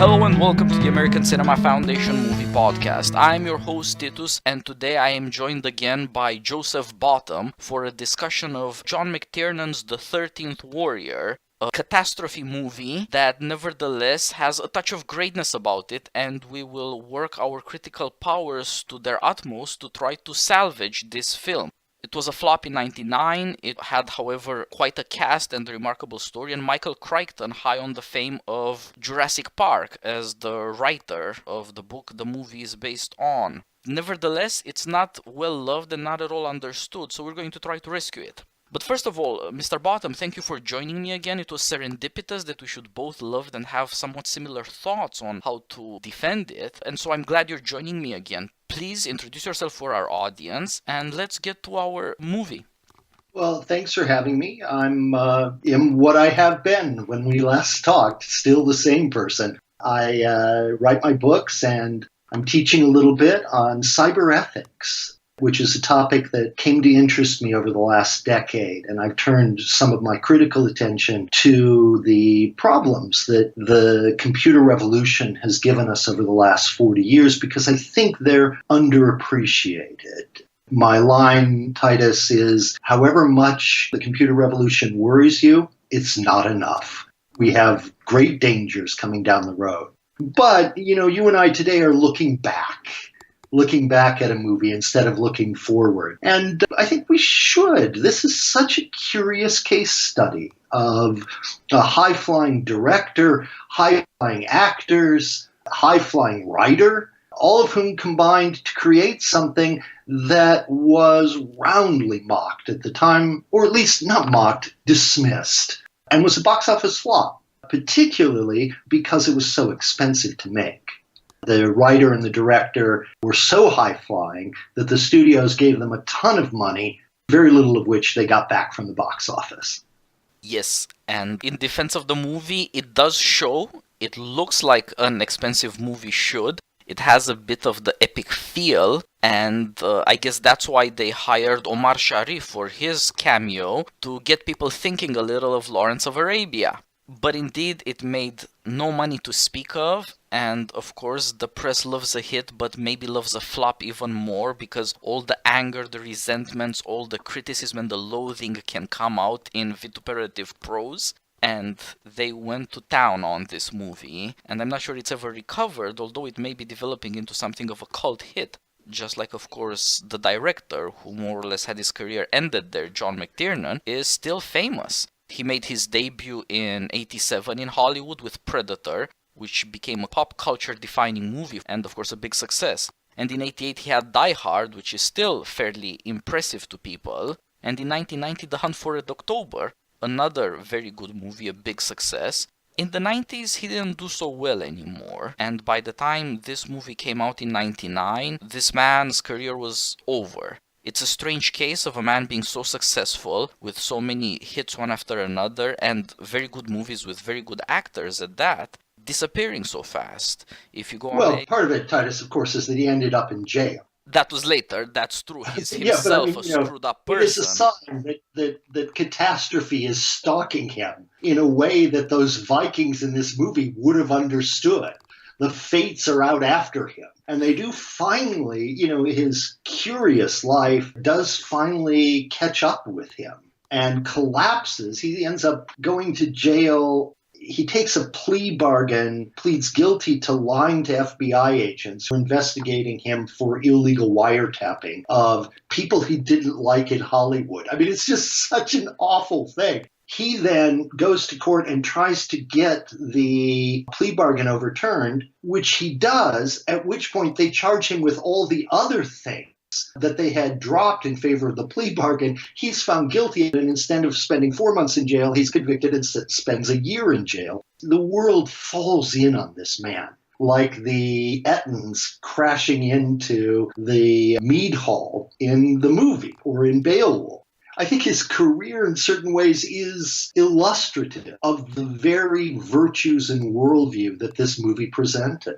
Hello and welcome to the American Cinema Foundation Movie Podcast. I'm your host Titus, and today I am joined again by Joseph Bottum for a discussion of John McTiernan's The 13th Warrior, a catastrophe movie that nevertheless has a touch of greatness about it, and we will work our critical powers to their utmost to try to salvage this film. It was a flop in '99. It had, however, quite a cast and a remarkable story, and Michael Crichton, high on the fame of Jurassic Park as the writer of the book the movie is based on. Nevertheless, it's not well loved and not at all understood, so we're going to try to rescue it. But first of all, Mr. Bottum, thank you for joining me again. It was serendipitous that we should both love and have somewhat similar thoughts on how to defend it, and so I'm glad you're joining me again. Please introduce yourself for our audience, and let's get to our movie. Well, thanks for having me. I'm what I have been when we last talked, still the same person. I write my books, and I'm teaching a little bit on cyber ethics, which is a topic that came to interest me over the last decade. And I've turned some of my critical attention to the problems that the computer revolution has given us over the last 40 years, because I think they're underappreciated. My line, Titus, is however much the computer revolution worries you, it's not enough. We have great dangers coming down the road. But, you and I today are looking back at a movie instead of looking forward. And I think we should. This is such a curious case study of a high-flying director, high-flying actors, high-flying writer, all of whom combined to create something that was roundly mocked at the time, or at least not mocked, dismissed, and was a box office flop, particularly because it was so expensive to make. The writer and the director were so high-flying that the studios gave them a ton of money, very little of which they got back from the box office. Yes, and in defense of the movie, it does show. It looks like an expensive movie should. It has a bit of the epic feel, and I guess that's why they hired Omar Sharif for his cameo to get people thinking a little of Lawrence of Arabia. But indeed, it made no money to speak of, and of course, the press loves a hit, but maybe loves a flop even more, because all the anger, the resentments, all the criticism and the loathing can come out in vituperative prose. And they went to town on this movie, and I'm not sure it's ever recovered, although it may be developing into something of a cult hit. Just like, of course, the director, who more or less had his career ended there, John McTiernan, is still famous. He made his debut in '87 in Hollywood with Predator, which became a pop culture defining movie and of course a big success. And in '88 he had Die Hard, which is still fairly impressive to people. And in 1990 The Hunt for Red October, another very good movie, a big success. In the 90s he didn't do so well anymore, and by the time this movie came out in '99, this man's career was over. It's a strange case of a man being so successful, with so many hits one after another, and very good movies with very good actors at that, disappearing so fast. If you go on part of it, Titus, of course, is that he ended up in jail. That was later, that's true. He's himself a screwed up person. It is a sign that catastrophe is stalking him in a way that those Vikings in this movie would have understood. The fates are out after him. And they do finally, his curious life does finally catch up with him and collapses. He ends up going to jail. He takes a plea bargain, pleads guilty to lying to FBI agents who are investigating him for illegal wiretapping of people he didn't like in Hollywood. I mean, it's just such an awful thing. He then goes to court and tries to get the plea bargain overturned, which he does, at which point they charge him with all the other things that they had dropped in favor of the plea bargain. He's found guilty, and instead of spending 4 months in jail, he's convicted and spends a year in jail. The world falls in on this man, like the Ettons crashing into the mead hall in the movie or in Beowulf. I think his career in certain ways is illustrative of the very virtues and worldview that this movie presented.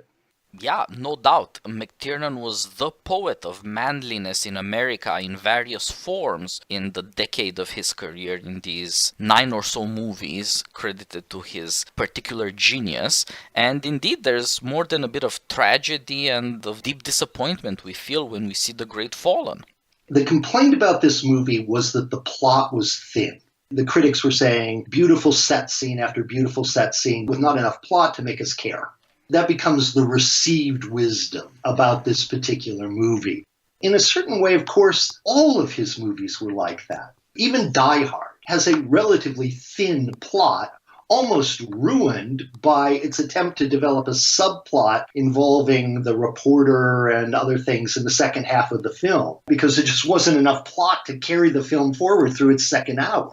Yeah, no doubt. McTiernan was the poet of manliness in America in various forms in the decade of his career in these 9 or so movies credited to his particular genius. And indeed, there's more than a bit of tragedy and of deep disappointment we feel when we see the Great Fallen. The complaint about this movie was that the plot was thin. The critics were saying beautiful set scene after beautiful set scene with not enough plot to make us care. That becomes the received wisdom about this particular movie. In a certain way, of course, all of his movies were like that. Even Die Hard has a relatively thin plot, almost ruined by its attempt to develop a subplot involving the reporter and other things in the second half of the film, because there just wasn't enough plot to carry the film forward through its second hour.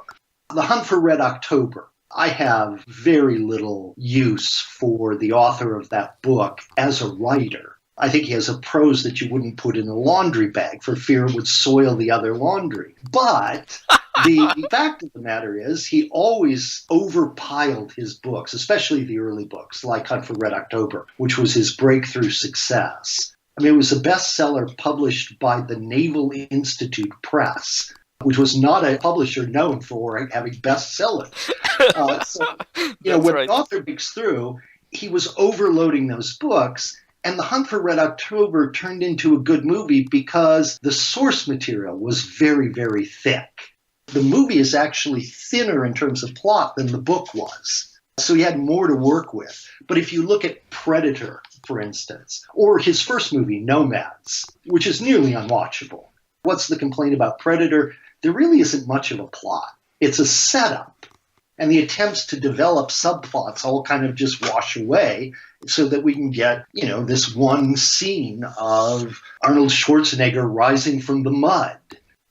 The Hunt for Red October. I have very little use for the author of that book as a writer. I think he has a prose that you wouldn't put in a laundry bag for fear it would soil the other laundry. But the fact of the matter is he always overpiled his books, especially the early books like Hunt for Red October, which was his breakthrough success. I mean, it was a bestseller published by the Naval Institute Press, which was not a publisher known for having bestsellers. When right. the author breaks through, he was overloading those books, and The Hunt for Red October turned into a good movie because the source material was very, very thick. The movie is actually thinner in terms of plot than the book was. So he had more to work with. But if you look at Predator, for instance, or his first movie, Nomads, which is nearly unwatchable, what's the complaint about Predator? There really isn't much of a plot. It's a setup. And the attempts to develop subplots all kind of just wash away so that we can get, this one scene of Arnold Schwarzenegger rising from the mud.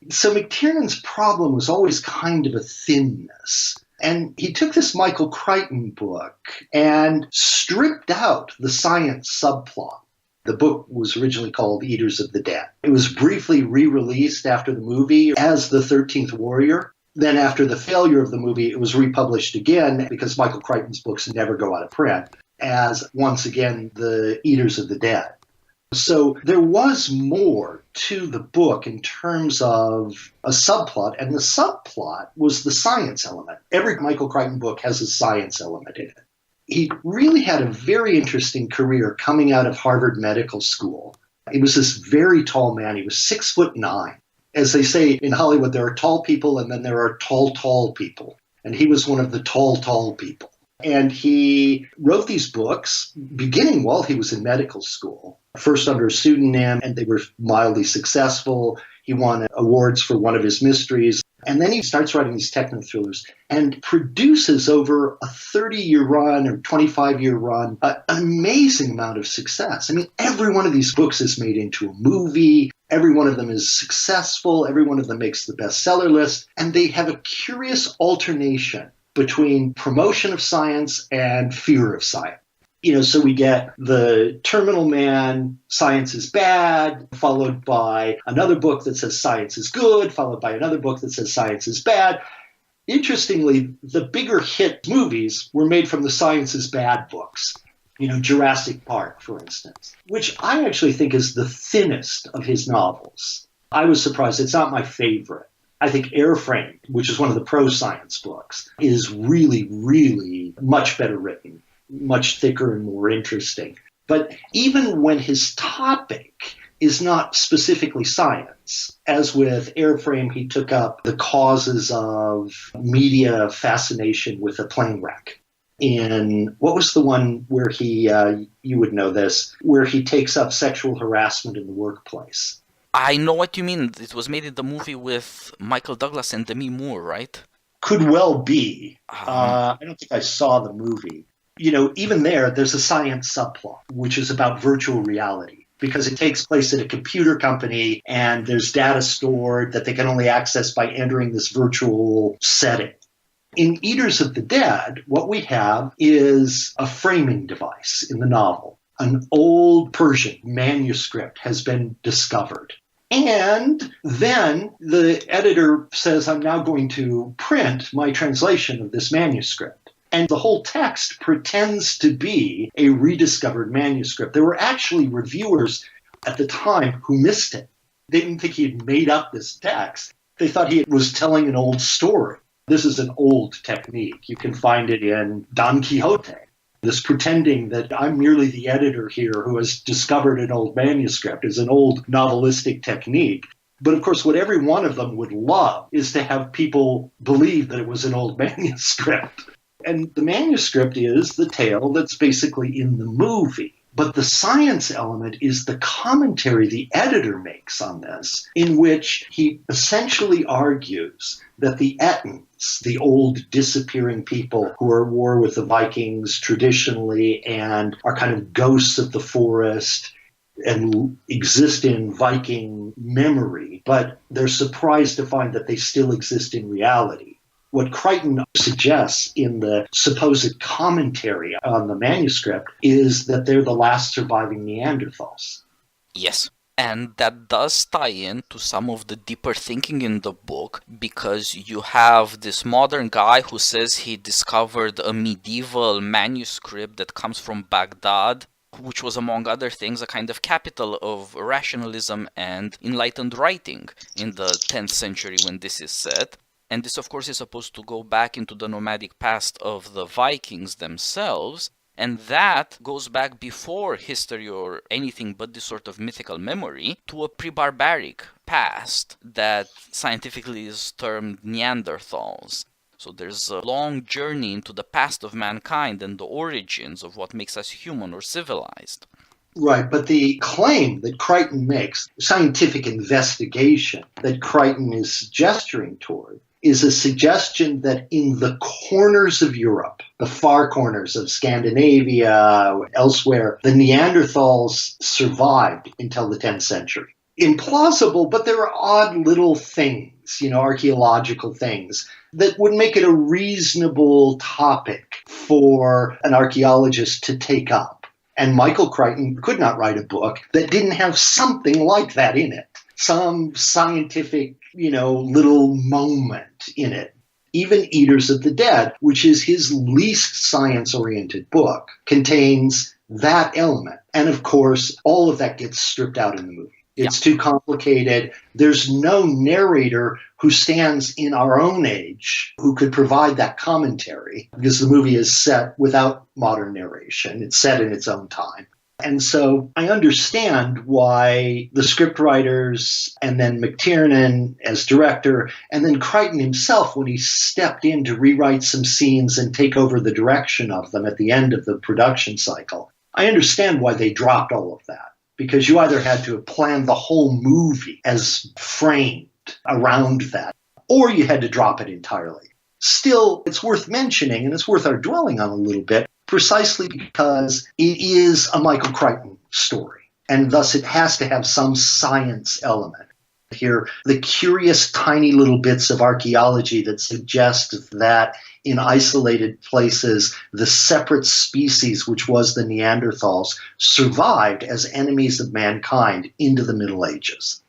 So McTiernan's problem was always kind of a thinness. And he took this Michael Crichton book and stripped out the science subplot. The book was originally called Eaters of the Dead. It was briefly re-released after the movie as The 13th Warrior. Then after the failure of the movie, it was republished again because Michael Crichton's books never go out of print as, once again, The Eaters of the Dead. So there was more to the book in terms of a subplot, and the subplot was the science element. Every Michael Crichton book has a science element in it. He really had a very interesting career coming out of Harvard Medical School. He was this very tall man. He was 6'9". As they say in Hollywood, there are tall people and then there are tall people. And he was one of the tall people. And he wrote these books beginning while he was in medical school, first under a pseudonym, and they were mildly successful. He won awards for one of his mysteries. And then he starts writing these techno-thrillers and produces over a 30-year run or 25-year run an amazing amount of success. I mean, every one of these books is made into a movie. Every one of them is successful. Every one of them makes the bestseller list. And they have a curious alternation between promotion of science and fear of science. So we get the terminal man, science is bad, followed by another book that says science is good, followed by another book that says science is bad. Interestingly, the bigger hit movies were made from the science is bad books. Jurassic Park, for instance, which I actually think is the thinnest of his novels. I was surprised. It's not my favorite. I think Airframe, which is one of the pro-science books, is really, really much better written, much thicker and more interesting. But even when his topic is not specifically science, as with Airframe, he took up the causes of media fascination with a plane wreck. In, what was the one where he, you would know this, where he takes up sexual harassment in the workplace? I know what you mean. It was made in the movie with Michael Douglas and Demi Moore, right? Could well be. I don't think I saw the movie. Even there's a science subplot, which is about virtual reality, because it takes place at a computer company and there's data stored that they can only access by entering this virtual setting. In Eaters of the Dead, what we have is a framing device in the novel. An old Persian manuscript has been discovered. And then the editor says, I'm now going to print my translation of this manuscript. And the whole text pretends to be a rediscovered manuscript. There were actually reviewers at the time who missed it. They didn't think he had made up this text. They thought he was telling an old story. This is an old technique. You can find it in Don Quixote. This pretending that I'm merely the editor here who has discovered an old manuscript is an old novelistic technique. But of course, what every one of them would love is to have people believe that it was an old manuscript. And the manuscript is the tale that's basically in the movie. But the science element is the commentary the editor makes on this, in which he essentially argues that the Ettins, the old disappearing people who are at war with the Vikings traditionally and are kind of ghosts of the forest and exist in Viking memory, but they're surprised to find that they still exist in reality. What Crichton suggests in the supposed commentary on the manuscript is that they're the last surviving Neanderthals. Yes. And that does tie in to some of the deeper thinking in the book, because you have this modern guy who says he discovered a medieval manuscript that comes from Baghdad, which was, among other things, a kind of capital of rationalism and enlightened writing in the 10th century when this is set. And this, of course, is supposed to go back into the nomadic past of the Vikings themselves. And that goes back before history or anything but this sort of mythical memory to a pre-barbaric past that scientifically is termed Neanderthals. So there's a long journey into the past of mankind and the origins of what makes us human or civilized. Right, but the claim that Crichton makes, scientific investigation that Crichton is gesturing toward, is a suggestion that in the corners of Europe, the far corners of Scandinavia, elsewhere, the Neanderthals survived until the 10th century. Implausible, but there are odd little things, archaeological things, that would make it a reasonable topic for an archaeologist to take up. And Michael Crichton could not write a book that didn't have something like that in it. Some scientific, little moment in it. Even Eaters of the Dead, which is his least science-oriented book, contains that element. And of course, all of that gets stripped out in the movie. It's too complicated. There's no narrator who stands in our own age who could provide that commentary, because the movie is set without modern narration. It's set in its own time. And so I understand why the scriptwriters and then McTiernan as director and then Crichton himself, when he stepped in to rewrite some scenes and take over the direction of them at the end of the production cycle, I understand why they dropped all of that. Because you either had to have planned the whole movie as framed around that, or you had to drop it entirely. Still, it's worth mentioning, and it's worth our dwelling on a little bit, precisely because it is a Michael Crichton story, and thus it has to have some science element. Here, the curious tiny little bits of archaeology that suggest that in isolated places, the separate species, which was the Neanderthals, survived as enemies of mankind into the Middle Ages.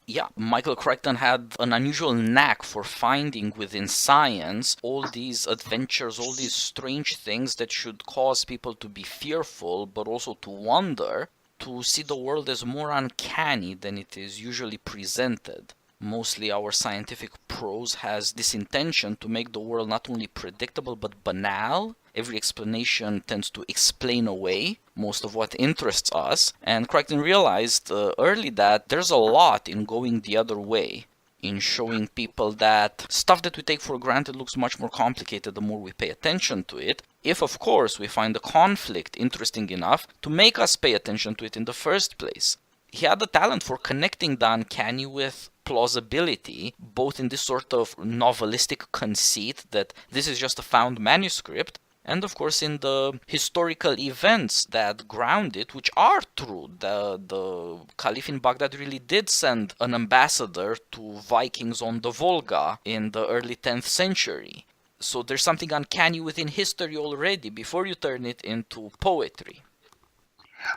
Yeah, Michael Crichton had an unusual knack for finding within science all these adventures, all these strange things that should cause people to be fearful, but also to wonder, to see the world as more uncanny than it is usually presented. Mostly our scientific prose has this intention to make the world not only predictable but banal. Every explanation tends to explain away most of what interests us. And Crichton realized early that there's a lot in going the other way, in showing people that stuff that we take for granted looks much more complicated the more we pay attention to it, if of course we find the conflict interesting enough to make us pay attention to it in the first place. He had the talent for connecting the uncanny with plausibility, both in this sort of novelistic conceit that this is just a found manuscript, and of course in the historical events that ground it, which are true. The Caliph in Baghdad really did send an ambassador to Vikings on the Volga in the early 10th century. So there's something uncanny within history already before you turn it into poetry.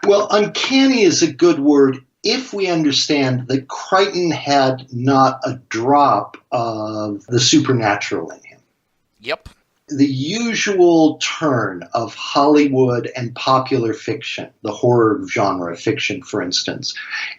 Well, uncanny is a good word if we understand that Crichton had not a drop of the supernatural in him. Yep. The usual turn of Hollywood and popular fiction, the horror genre fiction, for instance,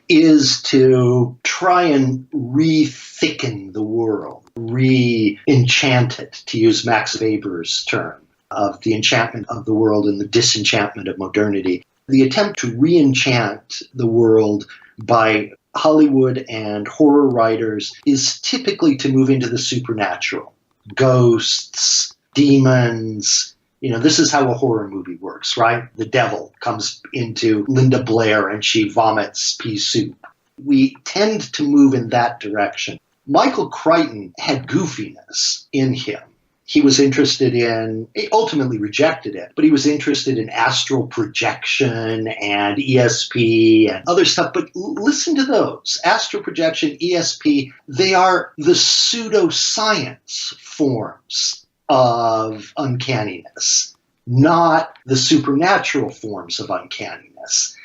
is to try and re-thicken the world, re-enchant it, to use Max Weber's term of the enchantment of the world and the disenchantment of modernity. The attempt to re-enchant the world by Hollywood and horror writers is typically to move into the supernatural. Ghosts, demons. This is how a horror movie works, right? The devil comes into Linda Blair and she vomits pea soup. We tend to move in that direction. Michael Crichton had goofiness in him. He was interested in, he ultimately rejected it, but he was interested in astral projection and ESP and other stuff. But listen to those. Astral projection, ESP, they are the pseudoscience forms of uncanniness, not the supernatural forms of uncanniness.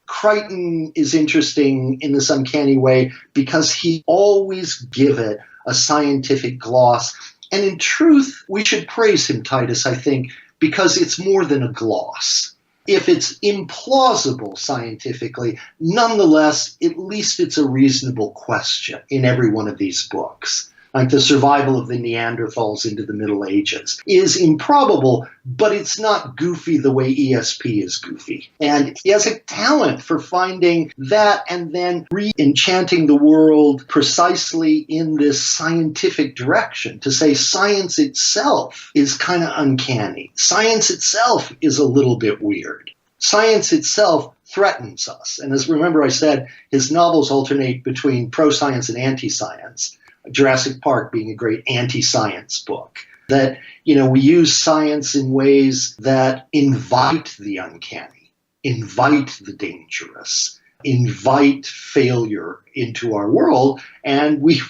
Crichton is interesting in this uncanny way because he always give it a scientific gloss. And in truth, we should praise him, Titus, I think, because it's more than a gloss. If it's implausible scientifically, nonetheless, at least it's a reasonable question in every one of these books. Like the survival of the Neanderthals into the Middle Ages is improbable, but it's not goofy the way ESP is goofy. And he has a talent for finding that and then re-enchanting the world precisely in this scientific direction, to say science itself is kind of uncanny. Science itself is a little bit weird. Science itself threatens us. And as remember I said, his novels alternate between pro-science and anti-science. Jurassic Park being a great anti-science book. That, we use science in ways that invite the uncanny, invite the dangerous, invite failure into our world, and we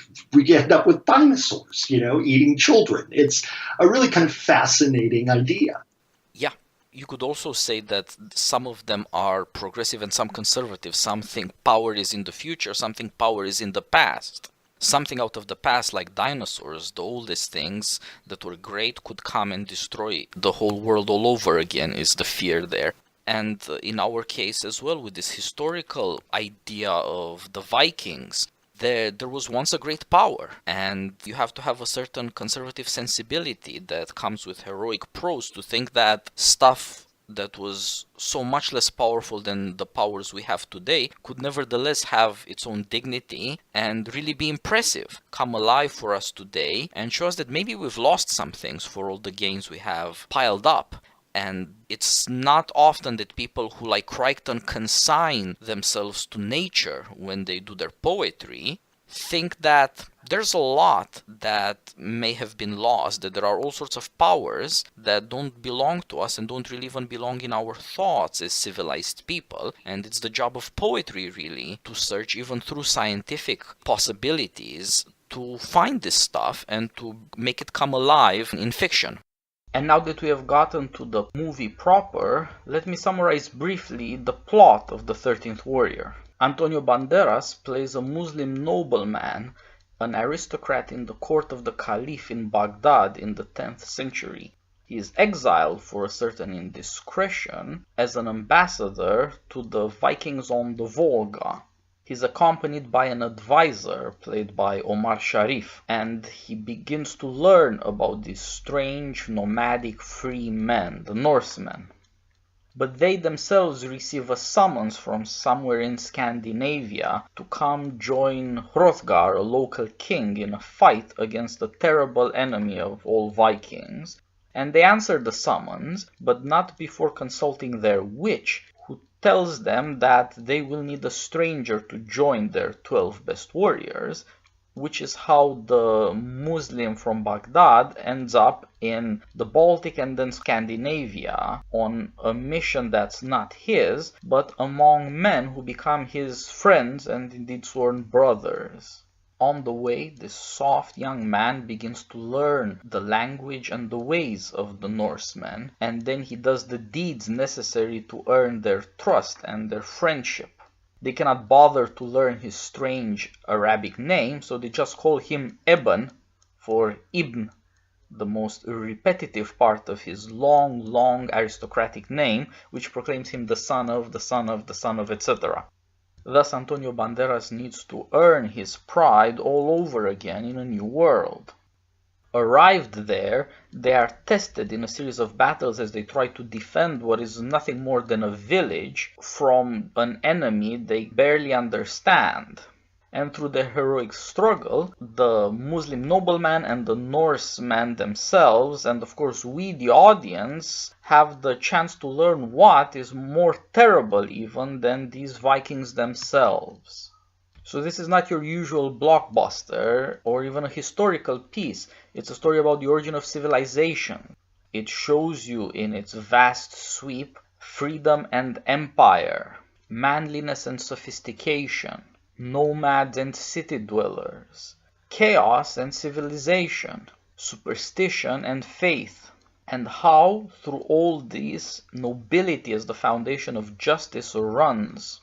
end up with dinosaurs, eating children. It's a really kind of fascinating idea. Yeah. You could also say that some of them are progressive and some conservative. Some think power is in the future, some think power is in the past. Something out of the past, like dinosaurs, the oldest things that were great, could come and destroy the whole world all over again, is the fear there. And in our case as well, with this historical idea of the Vikings, there was once a great power, and you have to have a certain conservative sensibility that comes with heroic prose to think that stuff that was so much less powerful than the powers we have today could nevertheless have its own dignity and really be impressive, come alive for us today, and show us that maybe we've lost some things for all the gains we have piled up. And it's not often that people who, like Crichton, consign themselves to nature when they do their poetry think that there's a lot that may have been lost, that there are all sorts of powers that don't belong to us and don't really even belong in our thoughts as civilized people. And it's the job of poetry, really, to search even through scientific possibilities to find this stuff and to make it come alive in fiction. And now that we have gotten to the movie proper, let me summarize briefly the plot of The 13th Warrior. Antonio Banderas plays a Muslim nobleman, an aristocrat in the court of the Caliph in Baghdad in the 10th century. He is exiled for a certain indiscretion as an ambassador to the Vikings on the Volga. He's accompanied by an advisor played by Omar Sharif, and he begins to learn about these strange nomadic free men, the Norsemen. But they themselves receive a summons from somewhere in Scandinavia to come join Hrothgar, a local king, in a fight against the terrible enemy of all Vikings. And they answer the summons, but not before consulting their witch, who tells them that they will need a stranger to join their 12 best warriors, which is how the Muslim from Baghdad ends up in the Baltic and then Scandinavia on a mission that's not his, but among men who become his friends and indeed sworn brothers. On the way, this soft young man begins to learn the language and the ways of the Norsemen, and then he does the deeds necessary to earn their trust and their friendship. They cannot bother to learn his strange Arabic name, so they just call him Eben for Ibn, the most repetitive part of his long aristocratic name, which proclaims him the son of, the son of, the son of, etc. Thus, Antonio Banderas needs to earn his pride all over again in a new world. Arrived there, they are tested in a series of battles as they try to defend what is nothing more than a village from an enemy they barely understand. And through their heroic struggle, the Muslim nobleman and the Norsemen themselves, and of course we, the audience, have the chance to learn what is more terrible even than these Vikings themselves. So this is not your usual blockbuster or even a historical piece. It's a story about the origin of civilization. It shows you in its vast sweep freedom and empire, manliness and sophistication, nomads and city dwellers, chaos and civilization, superstition and faith, and how through all these nobility as the foundation of justice runs.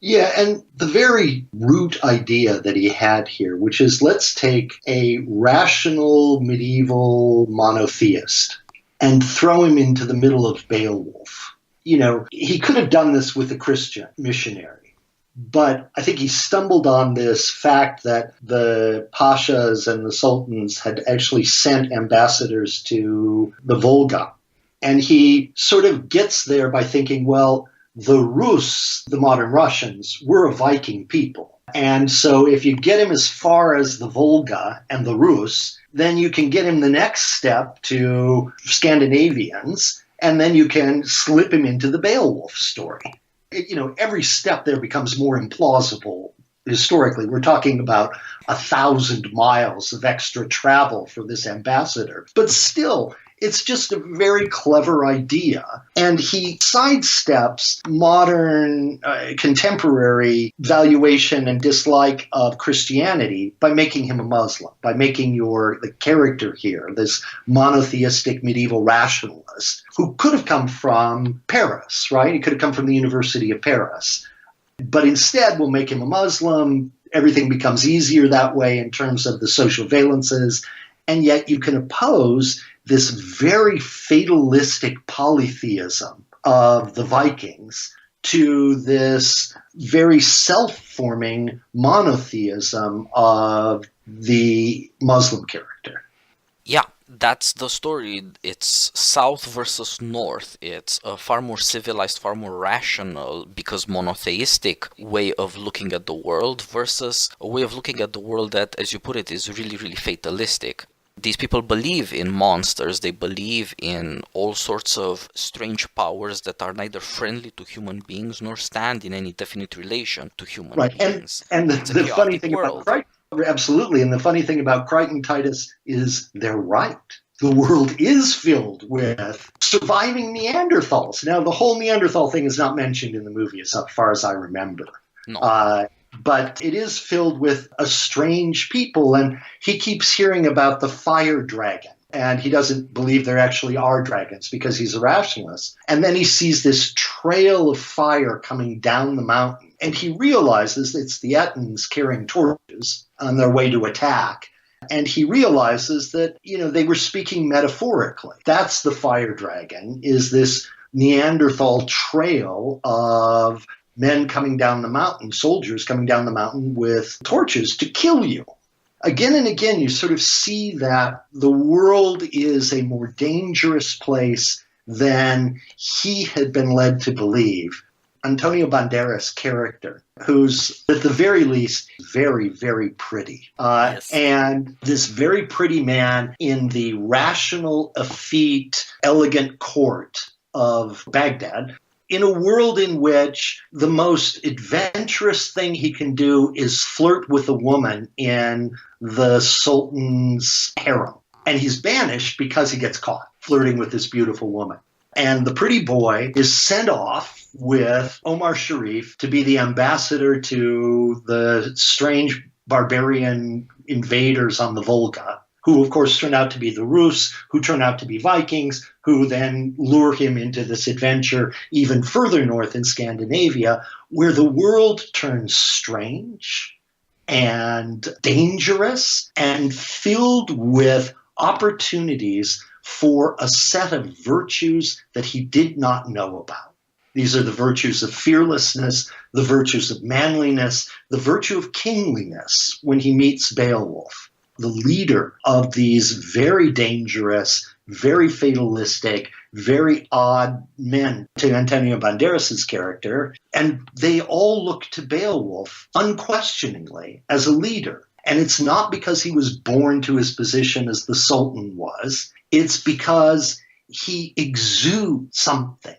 Yeah, and the very root idea that he had here, which is let's take a rational medieval monotheist and throw him into the middle of Beowulf. You know, he could have done this with a Christian missionary, but I think he stumbled on this fact that the pashas and the sultans had actually sent ambassadors to the Volga. And he sort of gets there by thinking, well, the Rus, the modern Russians, were a Viking people. And so if you get him as far as the Volga and the Rus, then you can get him the next step to Scandinavians, and then you can slip him into the Beowulf story. Every step there becomes more implausible. Historically, we're talking about 1,000 miles of extra travel for this ambassador. But still, it's just a very clever idea. And he sidesteps modern, contemporary valuation and dislike of Christianity by making him a Muslim, by making the character here, this monotheistic medieval rationalist, who could have come from Paris, right? He could have come from the University of Paris. But instead, we'll make him a Muslim. Everything becomes easier that way in terms of the social valences. And yet you can oppose this very fatalistic polytheism of the Vikings to this very self-forming monotheism of the Muslim character. Yeah, that's the story. It's South versus North. It's a far more civilized, far more rational, because monotheistic way of looking at the world versus a way of looking at the world that, as you put it, is really, really fatalistic. These people believe in monsters. They believe in all sorts of strange powers that are neither friendly to human beings nor stand in any definite relation to human beings. And the funny thing about Crichton, absolutely, and the funny thing about Crichton, Titus, is they're right. The world is filled with surviving Neanderthals. Now, the whole Neanderthal thing is not mentioned in the movie, as far as I remember. No. But it is filled with a strange people, and he keeps hearing about the fire dragon, and he doesn't believe there actually are dragons because he's a rationalist. And then he sees this trail of fire coming down the mountain, and he realizes it's the Ettins carrying torches on their way to attack. And he realizes that, they were speaking metaphorically. That's the fire dragon, is this Neanderthal trail of men coming down the mountain, soldiers coming down the mountain with torches to kill you. Again and again, you sort of see that the world is a more dangerous place than he had been led to believe. Antonio Banderas' character, who's at the very least very, very pretty. Yes. And this very pretty man in the rational, effete, elegant court of Baghdad, in a world in which the most adventurous thing he can do is flirt with a woman in the Sultan's harem. And he's banished because he gets caught flirting with this beautiful woman. And the pretty boy is sent off with Omar Sharif to be the ambassador to the strange barbarian invaders on the Volga, who of course turn out to be the Rus, who turn out to be Vikings, who then lure him into this adventure even further north in Scandinavia, where the world turns strange and dangerous and filled with opportunities for a set of virtues that he did not know about. These are the virtues of fearlessness, the virtues of manliness, the virtue of kingliness when he meets Beowulf, the leader of these very dangerous, very fatalistic, very odd men to Antonio Banderas' character. And they all look to Beowulf unquestioningly as a leader. And it's not because he was born to his position as the Sultan was. It's because he exudes something.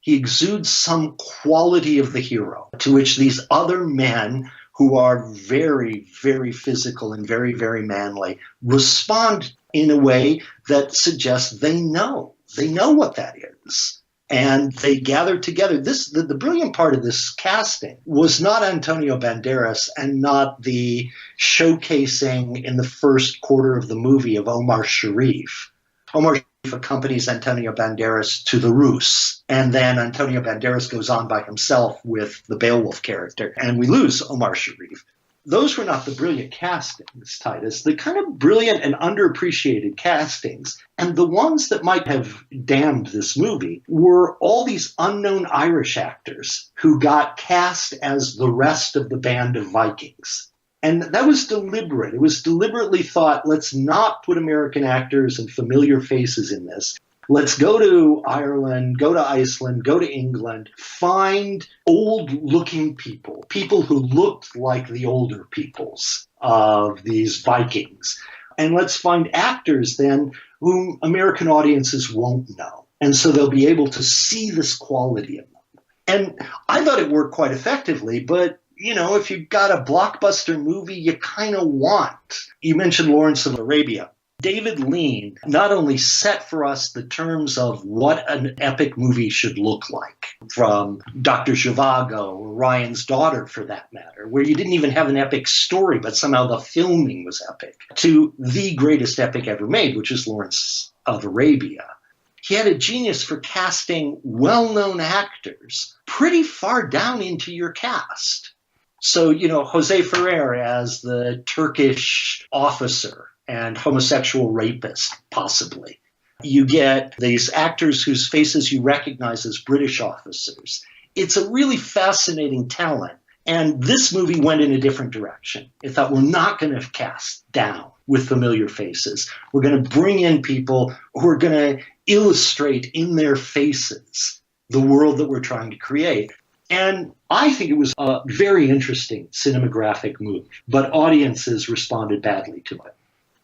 He exudes some quality of the hero to which these other men who are very, very physical and very, very manly respond in a way that suggests they know what that is. And they gather together. The brilliant part of this casting was not Antonio Banderas and not the showcasing in the first quarter of the movie of Omar Sharif. Omar Sharif accompanies Antonio Banderas to the Rus, and then Antonio Banderas goes on by himself with the Beowulf character, and we lose Omar Sharif. Those were not the brilliant castings, Titus. The kind of brilliant and underappreciated castings, and the ones that might have damned this movie, were all these unknown Irish actors who got cast as the rest of the band of Vikings. And that was deliberate. It was deliberately thought, let's not put American actors and familiar faces in this. Let's go to Ireland, go to Iceland, go to England, find old-looking people, people who looked like the older peoples of these Vikings. And let's find actors then whom American audiences won't know. And so they'll be able to see this quality in them. And I thought it worked quite effectively, but if you've got a blockbuster movie you kind of want. You mentioned Lawrence of Arabia. David Lean not only set for us the terms of what an epic movie should look like, from Dr. Zhivago or Ryan's Daughter for that matter, where you didn't even have an epic story, but somehow the filming was epic, to the greatest epic ever made, which is Lawrence of Arabia. He had a genius for casting well-known actors pretty far down into your cast. So, Jose Ferrer as the Turkish officer and homosexual rapist, possibly. You get these actors whose faces you recognize as British officers. It's a really fascinating talent. And this movie went in a different direction. It thought, we're not going to cast down with familiar faces. We're going to bring in people who are going to illustrate in their faces the world that we're trying to create. And I think it was a very interesting cinematographic move, but audiences responded badly to it.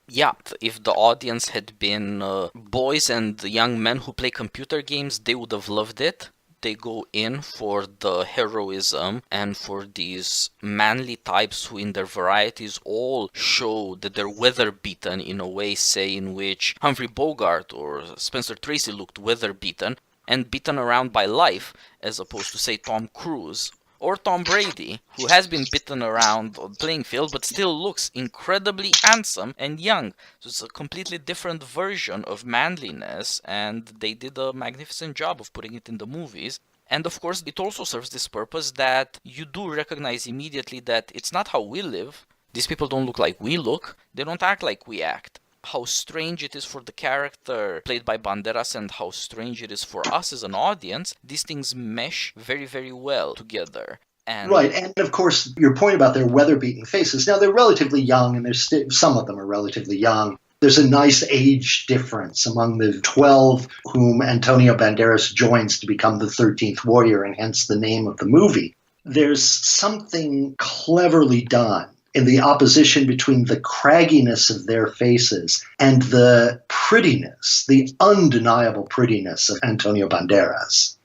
Yeah, if the audience had been boys and young men who play computer games, they would have loved it. They go in for the heroism and for these manly types who in their varieties all show that they're weather-beaten in a way, say, in which Humphrey Bogart or Spencer Tracy looked weather-beaten and beaten around by life, as opposed to, say, Tom Cruise or Tom Brady, who has been beaten around on the playing field but still looks incredibly handsome and young. So it's a completely different version of manliness, and they did a magnificent job of putting it in the movies. And of course, it also serves this purpose that you do recognize immediately that it's not how we live. These people don't look like we look. They don't act like we act. How strange it is for the character played by Banderas and how strange it is for us as an audience, these things mesh very, very well together. Right, and of course, your point about their weather-beaten faces. Now, they're relatively young, and some of them are relatively young. There's a nice age difference among the 12 whom Antonio Banderas joins to become the 13th warrior, and hence the name of the movie. There's something cleverly done in the opposition between the cragginess of their faces and the prettiness, the undeniable prettiness of Antonio Banderas.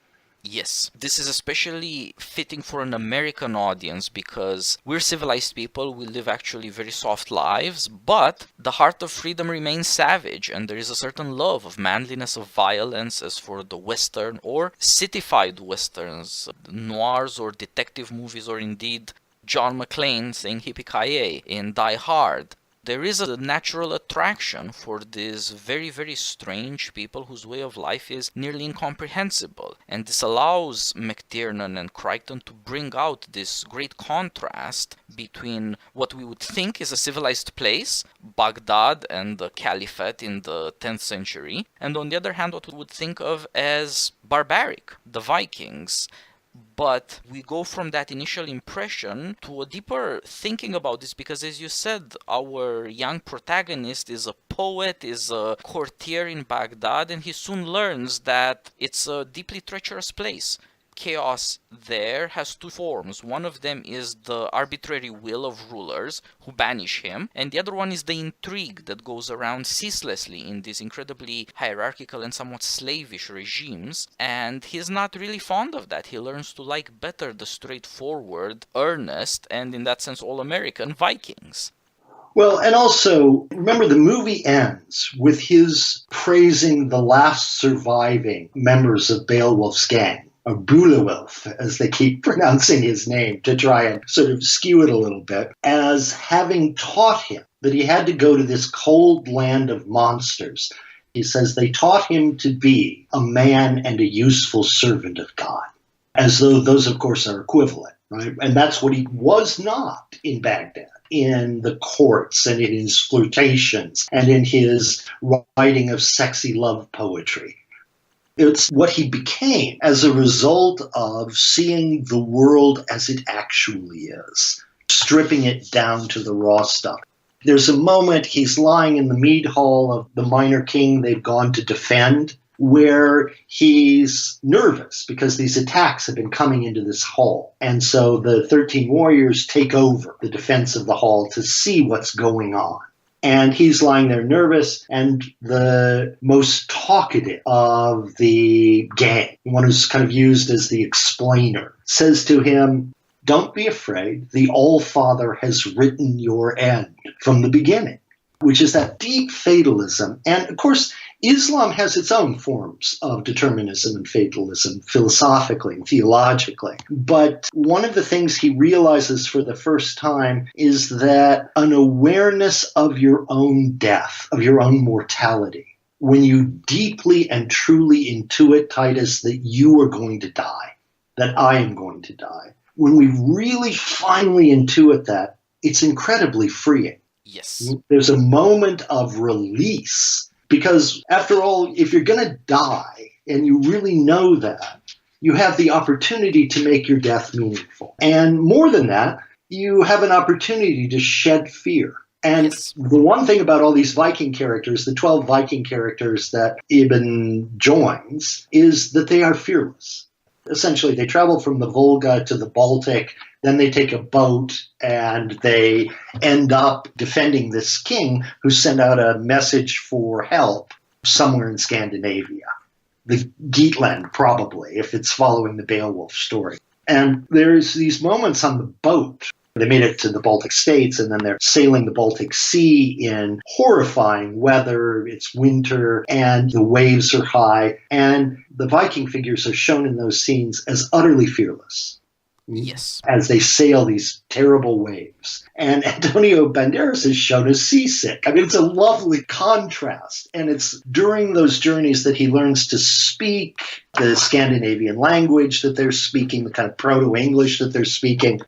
Yes, this is especially fitting for an American audience because we're civilized people, we live actually very soft lives, but the heart of freedom remains savage, and there is a certain love of manliness, of violence, as for the Western or cityfied Westerns, noirs or detective movies, or indeed John McClane saying Yippee-ki-yay in Die Hard. there is a natural attraction for these very, very strange people whose way of life is nearly incomprehensible. And this allows McTiernan and Crichton to bring out this great contrast between what we would think is a civilized place, Baghdad and the Caliphate in the 10th century, and on the other hand, what we would think of as barbaric, the Vikings. But we go from that initial impression to a deeper thinking about this because, as you said, our young protagonist is a poet, is a courtier in Baghdad, and he soon learns that it's a deeply treacherous place. Chaos there has two forms. One of them is the arbitrary will of rulers who banish him, and the other one is the intrigue that goes around ceaselessly in these incredibly hierarchical and somewhat slavish regimes, and he's not really fond of that. He learns to like better the straightforward, earnest, and in that sense all-American Vikings. Well, and also, remember, the movie ends with his praising the last surviving members of Beowulf's gang, or Beowulf, as they keep pronouncing his name to try and sort of skew it a little bit, as having taught him that he had to go to this cold land of monsters. He says they taught him to be a man and a useful servant of God, as though those, of course, are equivalent, right? And that's what he was not in Baghdad, in the courts and in his flirtations and in his writing of sexy love poetry. It's what he became as a result of seeing the world as it actually is, stripping it down to the raw stuff. There's a moment he's lying in the mead hall of the minor king they've gone to defend, where he's nervous because these attacks have been coming into this hall. And so the 13 warriors take over the defense of the hall to see what's going on. And he's lying there nervous, and the most talkative of the gang, the one who's kind of used as the explainer, says to him, "Don't be afraid. The All-Father has written your end from the beginning," which is that deep fatalism. And, of course, Islam has its own forms of determinism and fatalism, philosophically and theologically. But one of the things he realizes for the first time is that an awareness of your own death, of your own mortality, when you deeply and truly intuit, Titus, that you are going to die, that I am going to die, when we really finally intuit that, it's incredibly freeing. Yes. There's a moment of release. Because, after all, if you're going to die, and you really know that, you have the opportunity to make your death meaningful. And more than that, you have an opportunity to shed fear. And yes. The one thing about all these Viking characters, the 12 Viking characters that Ibn joins, is that they are fearless. Essentially, they travel from the Volga to the Baltic, then they take a boat and they end up defending this king who sent out a message for help somewhere in Scandinavia. The Geatland, probably, if it's following the Beowulf story. And there's these moments on the boat. They made it to the Baltic states, and then they're sailing the Baltic Sea in horrifying weather. It's winter, and the waves are high. And the Viking figures are shown in those scenes as utterly fearless. Yes. As they sail these terrible waves. And Antonio Banderas is shown as seasick. I mean, it's a lovely contrast. And it's during those journeys that he learns to speak the Scandinavian language that they're speaking, the kind of proto-English that they're speaking.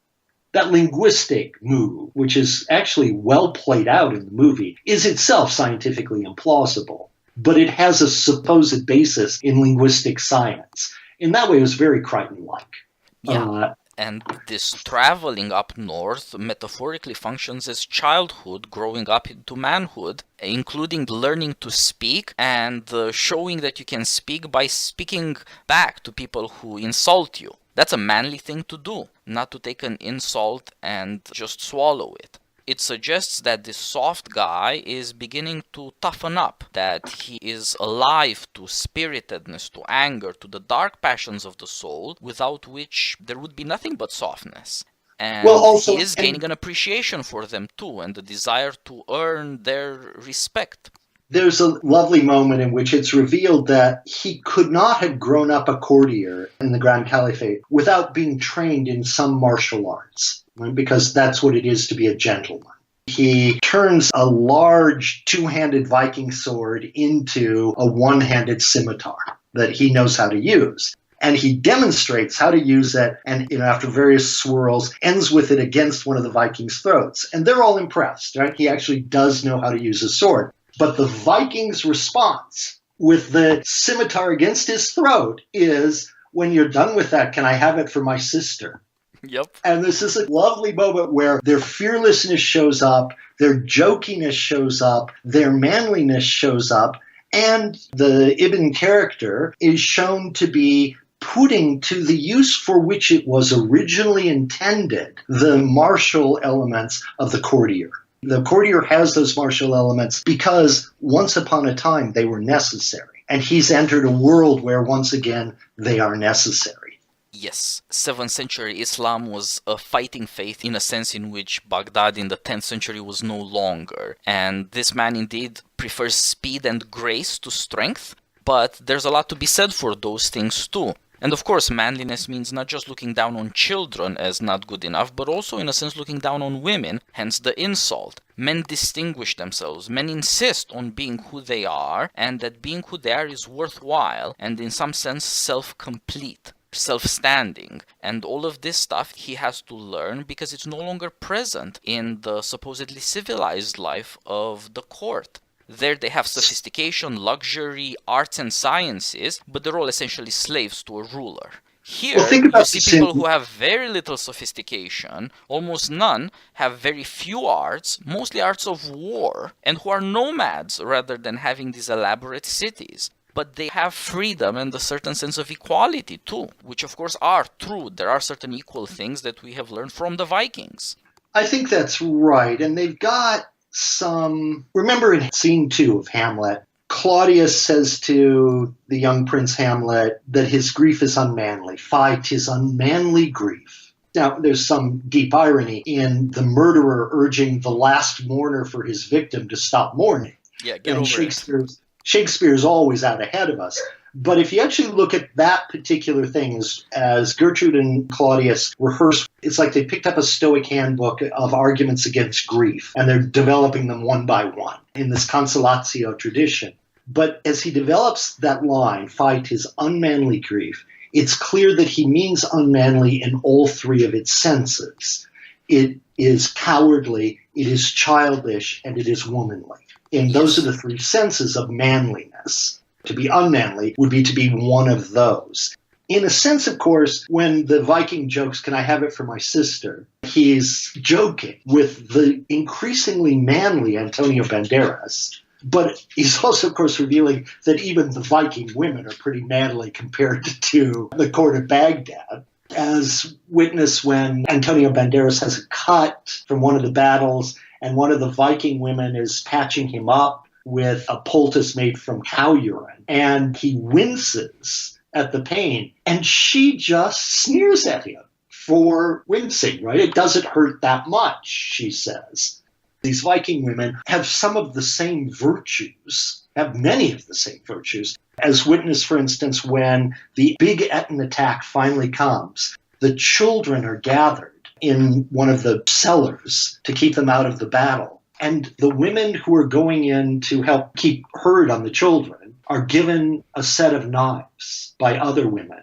That linguistic move, which is actually well played out in the movie, is itself scientifically implausible, but it has a supposed basis in linguistic science. In that way, it was very Crichton-like. Yeah. And this traveling up north metaphorically functions as childhood growing up into manhood, including learning to speak and showing that you can speak by speaking back to people who insult you. That's a manly thing to do, not to take an insult and just swallow it. It suggests that this soft guy is beginning to toughen up, that he is alive to spiritedness, to anger, to the dark passions of the soul, without which there would be nothing but softness. And he is gaining an appreciation for them too, and the desire to earn their respect. There's a lovely moment in which it's revealed that he could not have grown up a courtier in the Grand Caliphate without being trained in some martial arts, right? Because that's what it is to be a gentleman. He turns a large two-handed Viking sword into a one-handed scimitar that he knows how to use. And he demonstrates how to use it, and after various swirls, ends with it against one of the Vikings' throats. And they're all impressed, right? He actually does know how to use a sword. But the Viking's response with the scimitar against his throat is, when you're done with that, can I have it for my sister? Yep. And this is a lovely moment where their fearlessness shows up, their jokiness shows up, their manliness shows up, and the Ibn character is shown to be putting to the use for which it was originally intended the martial elements of the Courtier. The Courtier has those martial elements because once upon a time they were necessary. And he's entered a world where once again they are necessary. Yes, 7th century Islam was a fighting faith in a sense in which Baghdad in the 10th century was no longer. And this man indeed prefers speed and grace to strength, but there's a lot to be said for those things too. And of course, manliness means not just looking down on children as not good enough, but also in a sense looking down on women, hence the insult. Men distinguish themselves, men insist on being who they are, and that being who they are is worthwhile, and in some sense self-complete. Self-standing, and all of this stuff he has to learn because it's no longer present in the supposedly civilized life of the court. There they have sophistication, luxury, arts and sciences, but they're all essentially slaves to a ruler. Here, you see people who have very little sophistication, almost none, have very few arts, mostly arts of war, and who are nomads rather than having these elaborate cities. But they have freedom and a certain sense of equality too, which of course are true. There are certain equal things that we have learned from the Vikings. I think that's right. And they've got some... Remember in scene 2 of Hamlet, Claudius says to the young Prince Hamlet that his grief is unmanly. Fie, 'tis unmanly grief. Now, there's some deep irony in the murderer urging the last mourner for his victim to stop mourning. Yeah, get over it. Shakespeare's always out ahead of us. But if you actually look at that particular thing, as Gertrude and Claudius rehearse, it's like they picked up a Stoic handbook of arguments against grief, and they're developing them one by one in this consolatio tradition. But as he develops that line, fight his unmanly grief, it's clear that he means unmanly in all three of its senses. It is cowardly, it is childish, and it is womanly. And those are the three senses of manliness. To be unmanly would be to be one of those. In a sense, of course, when the Viking jokes, can I have it for my sister? He's joking with the increasingly manly Antonio Banderas. But he's also, of course, revealing that even the Viking women are pretty manly compared to the court of Baghdad. As witness when Antonio Banderas has a cut from one of the battles, and one of the Viking women is patching him up with a poultice made from cow urine. And he winces at the pain. And she just sneers at him for wincing, right? It doesn't hurt that much, she says. These Viking women have some of the same virtues, have many of the same virtues. As witness, for instance, when the big Eton attack finally comes, the children are gathered in one of the cellars to keep them out of the battle. And the women who are going in to help keep herd on the children are given a set of knives by other women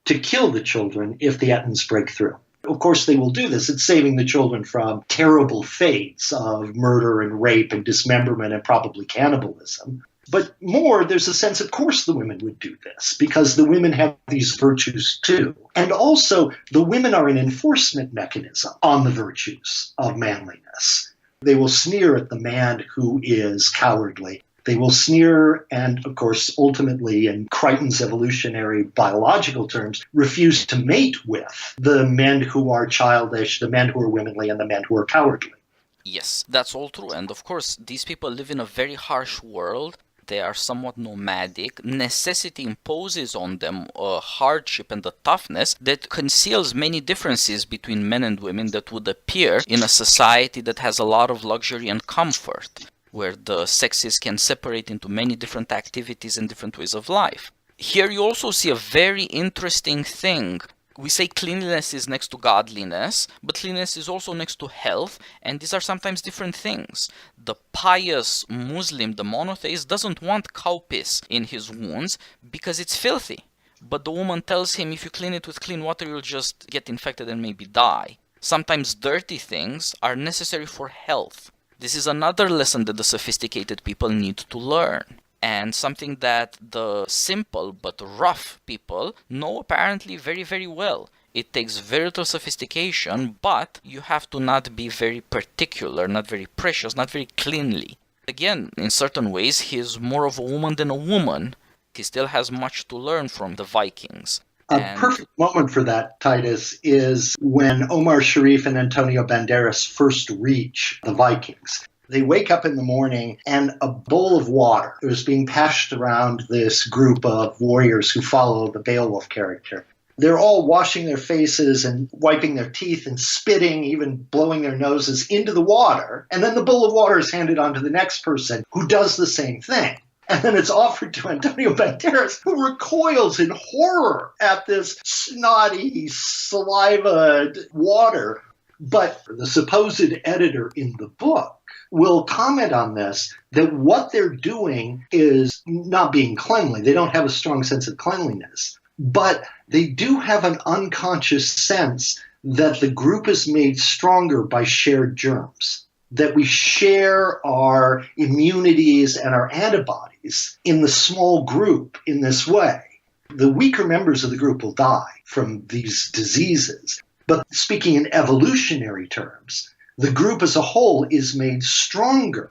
to kill the children if the Ettons break through. Of course, they will do this. It's saving the children from terrible fates of murder and rape and dismemberment and probably cannibalism. But more, there's a sense, of course, the women would do this because the women have these virtues too. And also, the women are an enforcement mechanism on the virtues of manliness. They will sneer at the man who is cowardly. They will sneer and, of course, ultimately, in Crichton's evolutionary biological terms, refuse to mate with the men who are childish, the men who are womanly, and the men who are cowardly. Yes, that's all true. And of course, these people live in a very harsh world. They are somewhat nomadic. Necessity imposes on them a hardship and a toughness that conceals many differences between men and women that would appear in a society that has a lot of luxury and comfort, where the sexes can separate into many different activities and different ways of life. Here you also see a very interesting thing We say cleanliness is next to godliness, but cleanliness is also next to health, and these are sometimes different things. The pious Muslim, the monotheist, doesn't want cow piss in his wounds because it's filthy. But the woman tells him if you clean it with clean water, you'll just get infected and maybe die. Sometimes dirty things are necessary for health. This is another lesson that the sophisticated people need to learn. And something that the simple but rough people know apparently very, very well. It takes very little sophistication, but you have to not be very particular, not very precious, not very cleanly. Again, in certain ways, he is more of a woman than a woman. He still has much to learn from the Vikings. A perfect moment for that, Titus, is when Omar Sharif and Antonio Banderas first reach the Vikings. They wake up in the morning and a bowl of water is being passed around this group of warriors who follow the Beowulf character. They're all washing their faces and wiping their teeth and spitting, even blowing their noses into the water. And then the bowl of water is handed on to the next person who does the same thing. And then it's offered to Antonio Banderas, who recoils in horror at this snotty, saliva water. But the supposed editor in the book will comment on this, that what they're doing is not being cleanly. They don't have a strong sense of cleanliness. But they do have an unconscious sense that the group is made stronger by shared germs, that we share our immunities and our antibodies in the small group in this way. The weaker members of the group will die from these diseases. But speaking in evolutionary terms, the group as a whole is made stronger.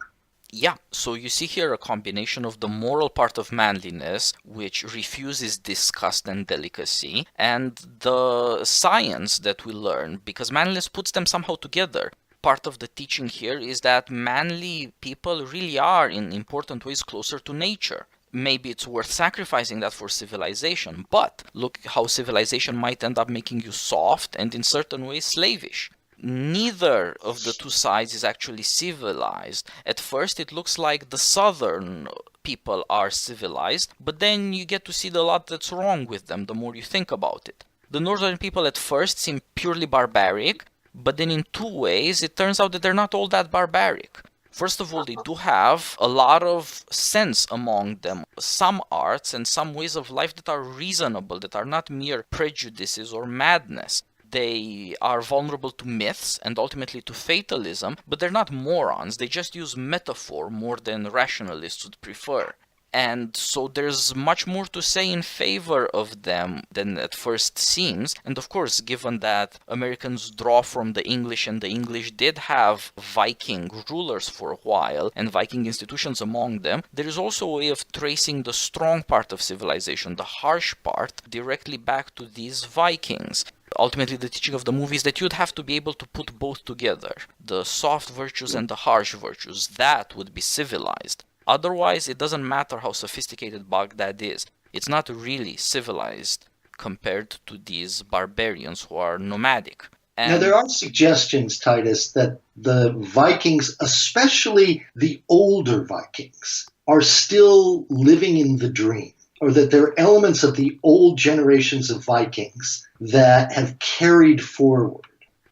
Yeah, so you see here a combination of the moral part of manliness, which refuses disgust and delicacy, and the science that we learn, because manliness puts them somehow together. Part of the teaching here is that manly people really are, in important ways, closer to nature. Maybe it's worth sacrificing that for civilization, but look how civilization might end up making you soft and in certain ways slavish. Neither of the two sides is actually civilized. At first it looks like the southern people are civilized, but then you get to see the lot that's wrong with them the more you think about it. The northern people at first seem purely barbaric, but then in two ways it turns out that they're not all that barbaric. First of all, they do have a lot of sense among them, some arts and some ways of life that are reasonable, that are not mere prejudices or madness. They are vulnerable to myths and ultimately to fatalism, but they're not morons. They just use metaphor more than rationalists would prefer. And so there's much more to say in favor of them than at first seems. And of course, given that Americans draw from the English, and the English did have Viking rulers for a while, and Viking institutions among them, there is also a way of tracing the strong part of civilization, the harsh part, directly back to these Vikings. Ultimately, the teaching of the movie is that you'd have to be able to put both together, the soft virtues and the harsh virtues. That would be civilized. Otherwise, it doesn't matter how sophisticated Baghdad is. It's not really civilized compared to these barbarians who are nomadic. Now, there are suggestions, Titus, that the Vikings, especially the older Vikings, are still living in the dream, or that there are elements of the old generations of Vikings that have carried forward.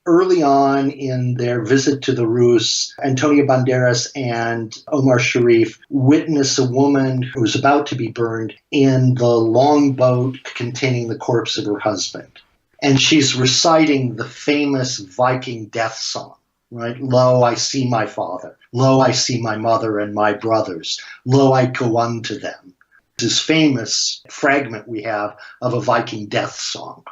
Early on in their visit to the Rus, Antonio Banderas and Omar Sharif witness a woman who was about to be burned in the longboat containing the corpse of her husband. And she's reciting the famous Viking death song, right? Lo, I see my father. Lo, I see my mother and my brothers. Lo, I go unto them. This famous fragment we have of a Viking death song.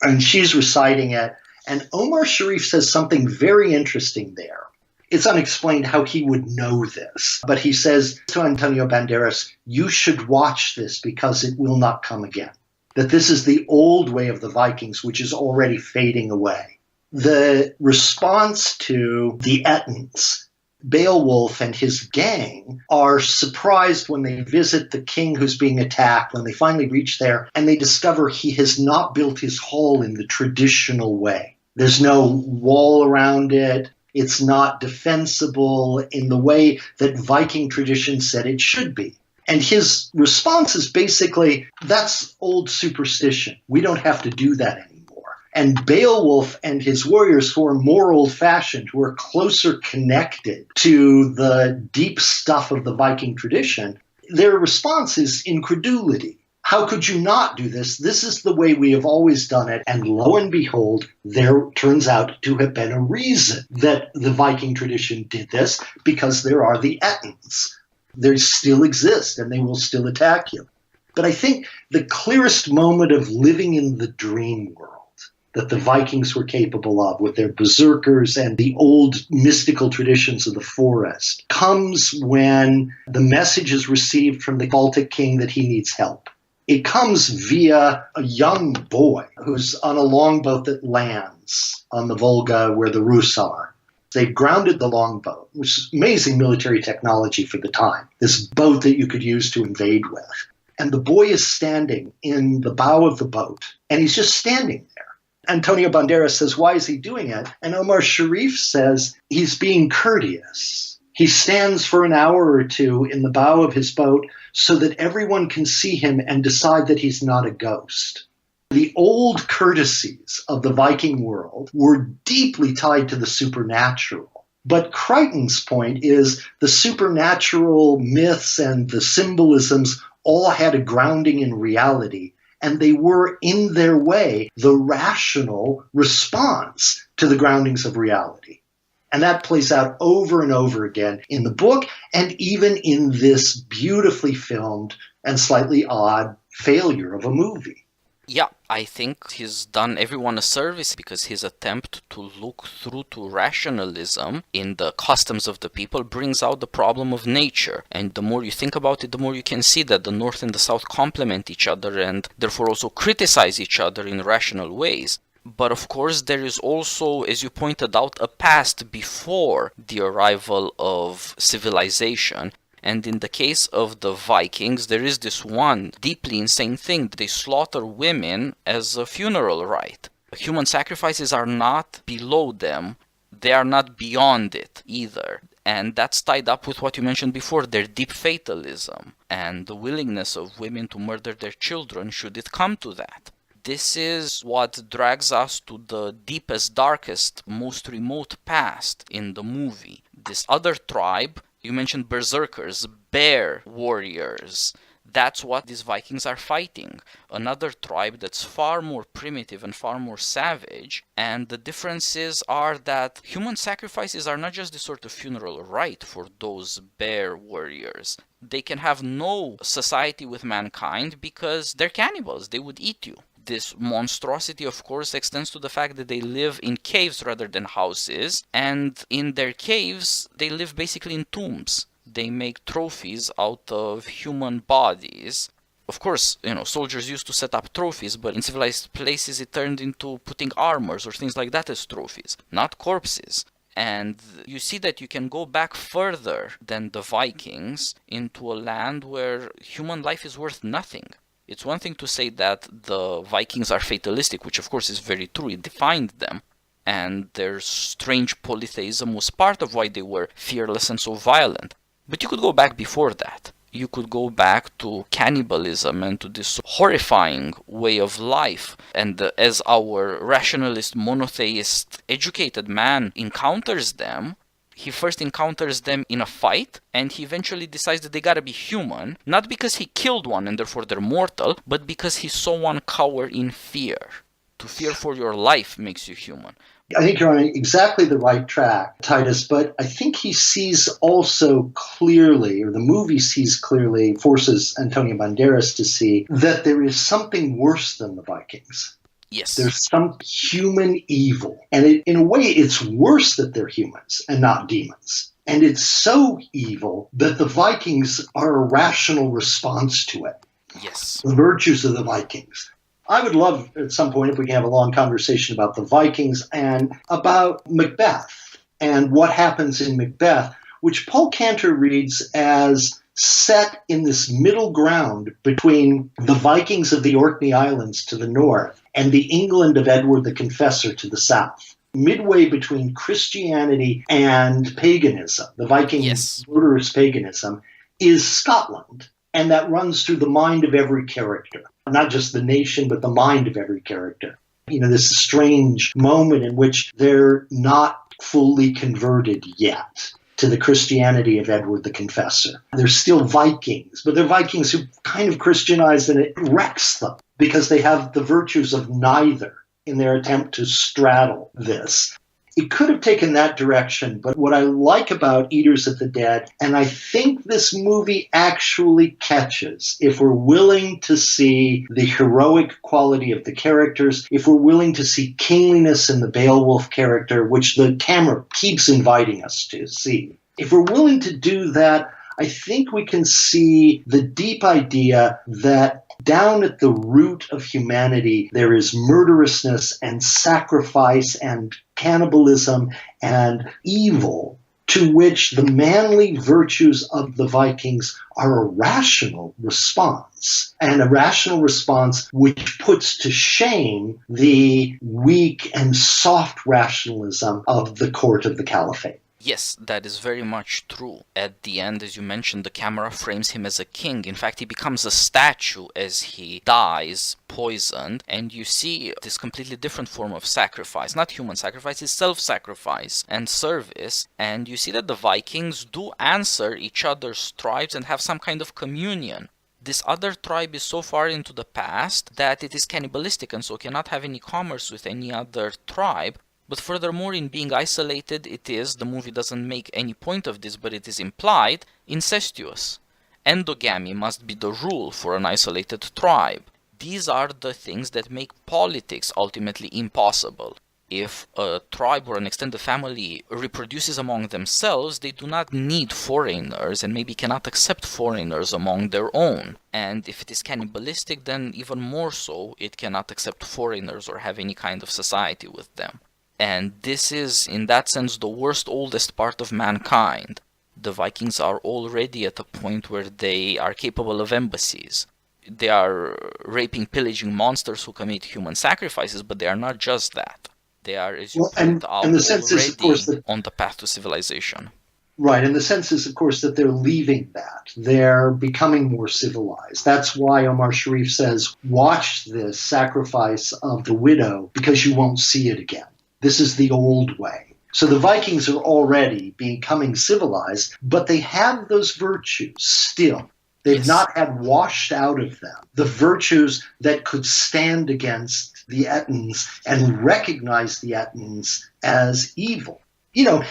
And she's reciting it. And Omar Sharif says something very interesting there. It's unexplained how he would know this, but he says to Antonio Banderas, you should watch this because it will not come again. That this is the old way of the Vikings, which is already fading away. The response to the Ettins, Beowulf and his gang, are surprised when they visit the king who's being attacked, when they finally reach there, and they discover he has not built his hall in the traditional way. There's no wall around it. It's not defensible in the way that Viking tradition said it should be. And his response is basically, that's old superstition. We don't have to do that anymore. And Beowulf and his warriors, who are more old-fashioned, who are closer connected to the deep stuff of the Viking tradition, their response is incredulity. How could you not do this? This is the way we have always done it. And lo and behold, there turns out to have been a reason that the Viking tradition did this, because there are the Ettins. They still exist and they will still attack you. But I think the clearest moment of living in the dream world that the Vikings were capable of with their berserkers and the old mystical traditions of the forest comes when the message is received from the Baltic king that he needs help. It comes via a young boy who's on a longboat that lands on the Volga where the Rus are. They've grounded the longboat, which is amazing military technology for the time, this boat that you could use to invade with. And the boy is standing in the bow of the boat, and he's just standing there. Antonio Banderas says, why is he doing it? And Omar Sharif says, he's being courteous. He stands for an hour or two in the bow of his boat so that everyone can see him and decide that he's not a ghost. The old courtesies of the Viking world were deeply tied to the supernatural. But Crichton's point is the supernatural myths and the symbolisms all had a grounding in reality, and they were, in their way, the rational response to the groundings of reality. And that plays out over and over again in the book and even in this beautifully filmed and slightly odd failure of a movie. Yeah, I think he's done everyone a service because his attempt to look through to rationalism in the customs of the people brings out the problem of nature. And the more you think about it, the more you can see that the North and the South complement each other and therefore also criticize each other in rational ways. But of course, there is also, as you pointed out, a past before the arrival of civilization. And in the case of the Vikings, there is this one deeply insane thing. They slaughter women as a funeral rite. Human sacrifices are not below them. They are not beyond it either. And that's tied up with what you mentioned before, their deep fatalism and the willingness of women to murder their children should it come to that. This is what drags us to the deepest, darkest, most remote past in the movie. This other tribe, you mentioned berserkers, bear warriors. That's what these Vikings are fighting. Another tribe that's far more primitive and far more savage. And the differences are that human sacrifices are not just the sort of funeral rite for those bear warriors. They can have no society with mankind because they're cannibals. They would eat you. This monstrosity, of course, extends to the fact that they live in caves rather than houses, and in their caves, they live basically in tombs. They make trophies out of human bodies. Of course, soldiers used to set up trophies, but in civilized places it turned into putting armors or things like that as trophies, not corpses. And you see that you can go back further than the Vikings into a land where human life is worth nothing. It's one thing to say that the Vikings are fatalistic, which of course is very true, it defined them, and their strange polytheism was part of why they were fearless and so violent. But you could go back before that. You could go back to cannibalism and to this horrifying way of life. And as our rationalist, monotheist, educated man encounters them, he first encounters them in a fight, and he eventually decides that they gotta be human, not because he killed one and therefore they're mortal, but because he saw one cower in fear. To fear for your life makes you human. I think you're on exactly the right track, Titus, but I think he sees also clearly, or the movie sees clearly, forces Antonio Banderas to see, that there is something worse than the Vikings. Yes. There's some human evil. And in a way, it's worse that they're humans and not demons. And it's so evil that the Vikings are a rational response to it. Yes. The virtues of the Vikings. I would love at some point if we can have a long conversation about the Vikings and about Macbeth and what happens in Macbeth, which Paul Cantor reads as set in this middle ground between the Vikings of the Orkney Islands to the north and the England of Edward the Confessor to the south. Midway between Christianity and paganism, the Viking murderous paganism, is Scotland. And that runs through the mind of every character. Not just the nation, but the mind of every character. This strange moment in which they're not fully converted yet to the Christianity of Edward the Confessor. They're still Vikings, but they're Vikings who kind of Christianize, and it wrecks them because they have the virtues of neither in their attempt to straddle this. It could have taken that direction, but what I like about Eaters of the Dead, and I think this movie actually catches, if we're willing to see the heroic quality of the characters, if we're willing to see kingliness in the Beowulf character, which the camera keeps inviting us to see, if we're willing to do that, I think we can see the deep idea that down at the root of humanity, there is murderousness and sacrifice and cannibalism and evil, to which the manly virtues of the Vikings are a rational response, and a rational response which puts to shame the weak and soft rationalism of the court of the Caliphate. Yes, that is very much true. At the end, as you mentioned, the camera frames him as a king. In fact, he becomes a statue as he dies, poisoned, and you see this completely different form of sacrifice. Not human sacrifice, it's self-sacrifice and service. And you see that the Vikings do answer each other's tribes and have some kind of communion. This other tribe is so far into the past that it is cannibalistic and so cannot have any commerce with any other tribe. But furthermore, in being isolated, it is, the movie doesn't make any point of this, but it is implied, incestuous. Endogamy must be the rule for an isolated tribe. These are the things that make politics ultimately impossible. If a tribe or an extended family reproduces among themselves, they do not need foreigners and maybe cannot accept foreigners among their own. And if it is cannibalistic, then even more so, it cannot accept foreigners or have any kind of society with them. And this is, in that sense, the worst, oldest part of mankind. The Vikings are already at a point where they are capable of embassies. They are raping, pillaging monsters who commit human sacrifices, but they are not just that. They are, as you pointed out, and the sense already is, of course, that, on the path to civilization. Right, and the sense is, of course, that they're leaving that. They're becoming more civilized. That's why Omar Sharif says, watch this sacrifice of the widow because you won't see it again. This is the old way. So the Vikings are already becoming civilized, but they have those virtues still. They've not had washed out of them the virtues that could stand against the Ettins and recognize the Ettins as evil.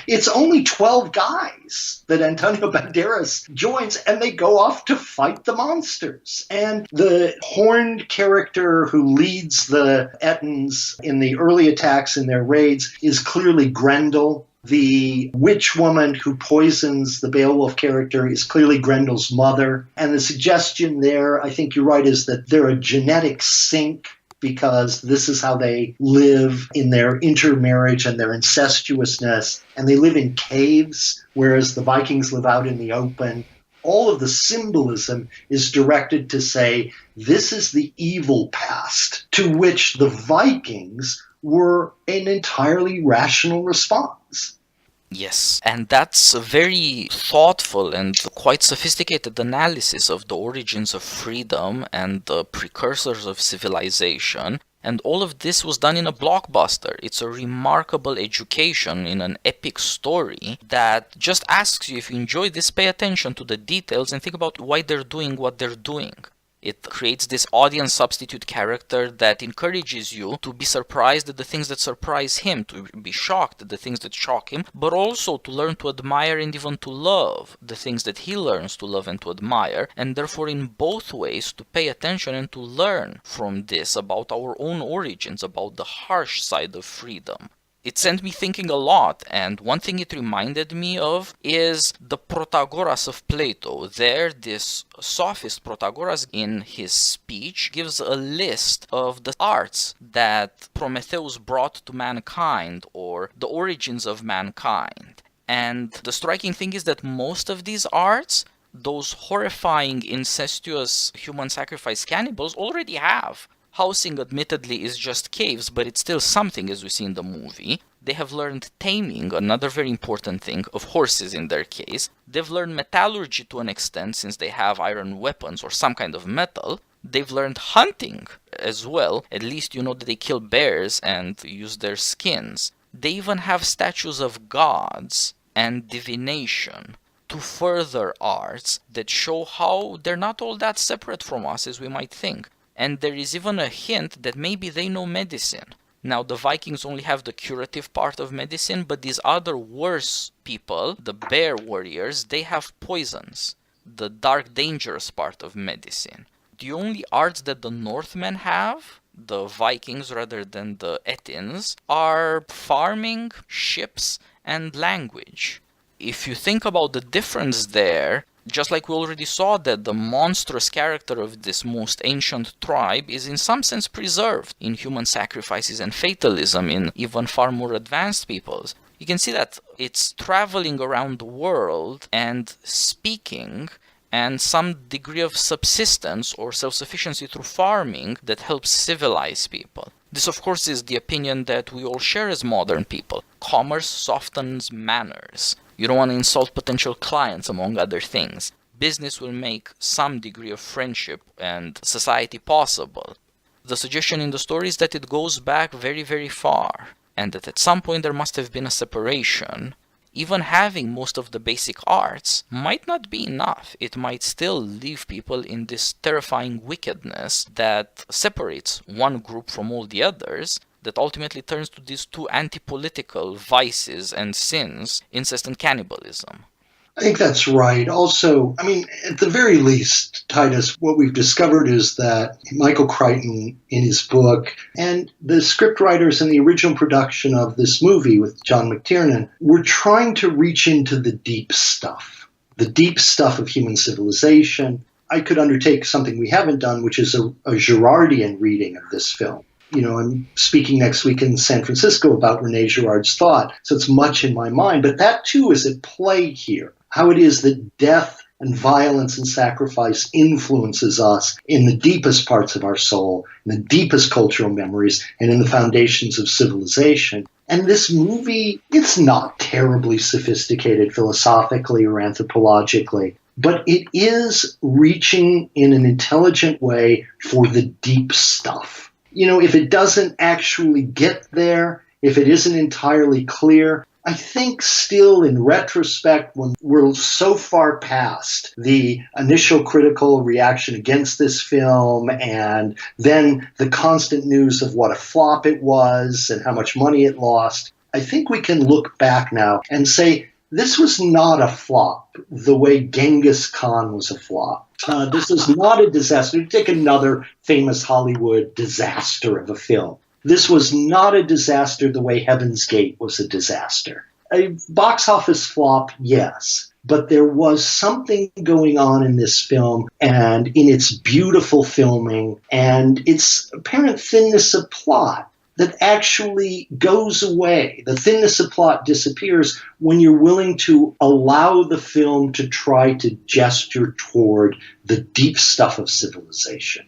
It's only 12 guys that Antonio Banderas joins, and they go off to fight the monsters. And the horned character who leads the Ettins in the early attacks in their raids is clearly Grendel. The witch woman who poisons the Beowulf character is clearly Grendel's mother. And the suggestion there, I think you're right, is that they're a genetic sync, because this is how they live in their intermarriage and their incestuousness. And they live in caves, whereas the Vikings live out in the open. All of the symbolism is directed to say, this is the evil past, to which the Vikings were an entirely rational response. Yes, and that's a very thoughtful and quite sophisticated analysis of the origins of freedom and the precursors of civilization. And all of this was done in a blockbuster. It's a remarkable education in an epic story that just asks you, if you enjoy this, pay attention to the details and think about why they're doing what they're doing. It creates this audience substitute character that encourages you to be surprised at the things that surprise him, to be shocked at the things that shock him, but also to learn to admire and even to love the things that he learns to love and to admire, and therefore in both ways to pay attention and to learn from this about our own origins, about the harsh side of freedom. It sent me thinking a lot, and one thing it reminded me of is the Protagoras of Plato. There, this sophist Protagoras, in his speech, gives a list of the arts that Prometheus brought to mankind, or the origins of mankind. And the striking thing is that most of these arts, those horrifying, incestuous human sacrifice cannibals already have. Housing, admittedly, is just caves, but it's still something, as we see in the movie. They have learned taming, another very important thing, of horses in their case. They've learned metallurgy to an extent, since they have iron weapons or some kind of metal. They've learned hunting, as well. At least you know that they kill bears and use their skins. They even have statues of gods and divination, two further arts that show how they're not all that separate from us as we might think. And there is even a hint that maybe they know medicine. Now, the Vikings only have the curative part of medicine, but these other worse people, the bear warriors, they have poisons, the dark, dangerous part of medicine. The only arts that the Northmen have, the Vikings rather than the Etins, are farming, ships, and language. If you think about the difference there, just like we already saw that the monstrous character of this most ancient tribe is in some sense preserved in human sacrifices and fatalism in even far more advanced peoples. You can see that it's traveling around the world and speaking and some degree of subsistence or self-sufficiency through farming that helps civilize people. This, of course, is the opinion that we all share as modern people. Commerce softens manners. You don't want to insult potential clients, among other things. Business will make some degree of friendship and society possible. The suggestion in the story is that it goes back very, very far, and that at some point there must have been a separation. Even having most of the basic arts might not be enough. It might still leave people in this terrifying wickedness that separates one group from all the others, that ultimately turns to these two anti-political vices and sins, incest and cannibalism. I think that's right. Also, at the very least, Titus, what we've discovered is that Michael Crichton in his book and the scriptwriters in the original production of this movie with John McTiernan were trying to reach into the deep stuff of human civilization. I could undertake something we haven't done, which is a Girardian reading of this film. I'm speaking next week in San Francisco about René Girard's thought, so it's much in my mind. But that, too, is at play here. How it is that death and violence and sacrifice influences us in the deepest parts of our soul, in the deepest cultural memories, and in the foundations of civilization. And this movie, it's not terribly sophisticated philosophically or anthropologically, but it is reaching in an intelligent way for the deep stuff. If it doesn't actually get there, if it isn't entirely clear, I think still in retrospect, when we're so far past the initial critical reaction against this film and then the constant news of what a flop it was and how much money it lost, I think we can look back now and say this was not a flop the way Genghis Khan was a flop. This is not a disaster. Take another famous Hollywood disaster of a film. This was not a disaster the way Heaven's Gate was a disaster. A box office flop, yes, but there was something going on in this film and in its beautiful filming and its apparent thinness of plot that actually goes away. The thinness of plot disappears when you're willing to allow the film to try to gesture toward the deep stuff of civilization.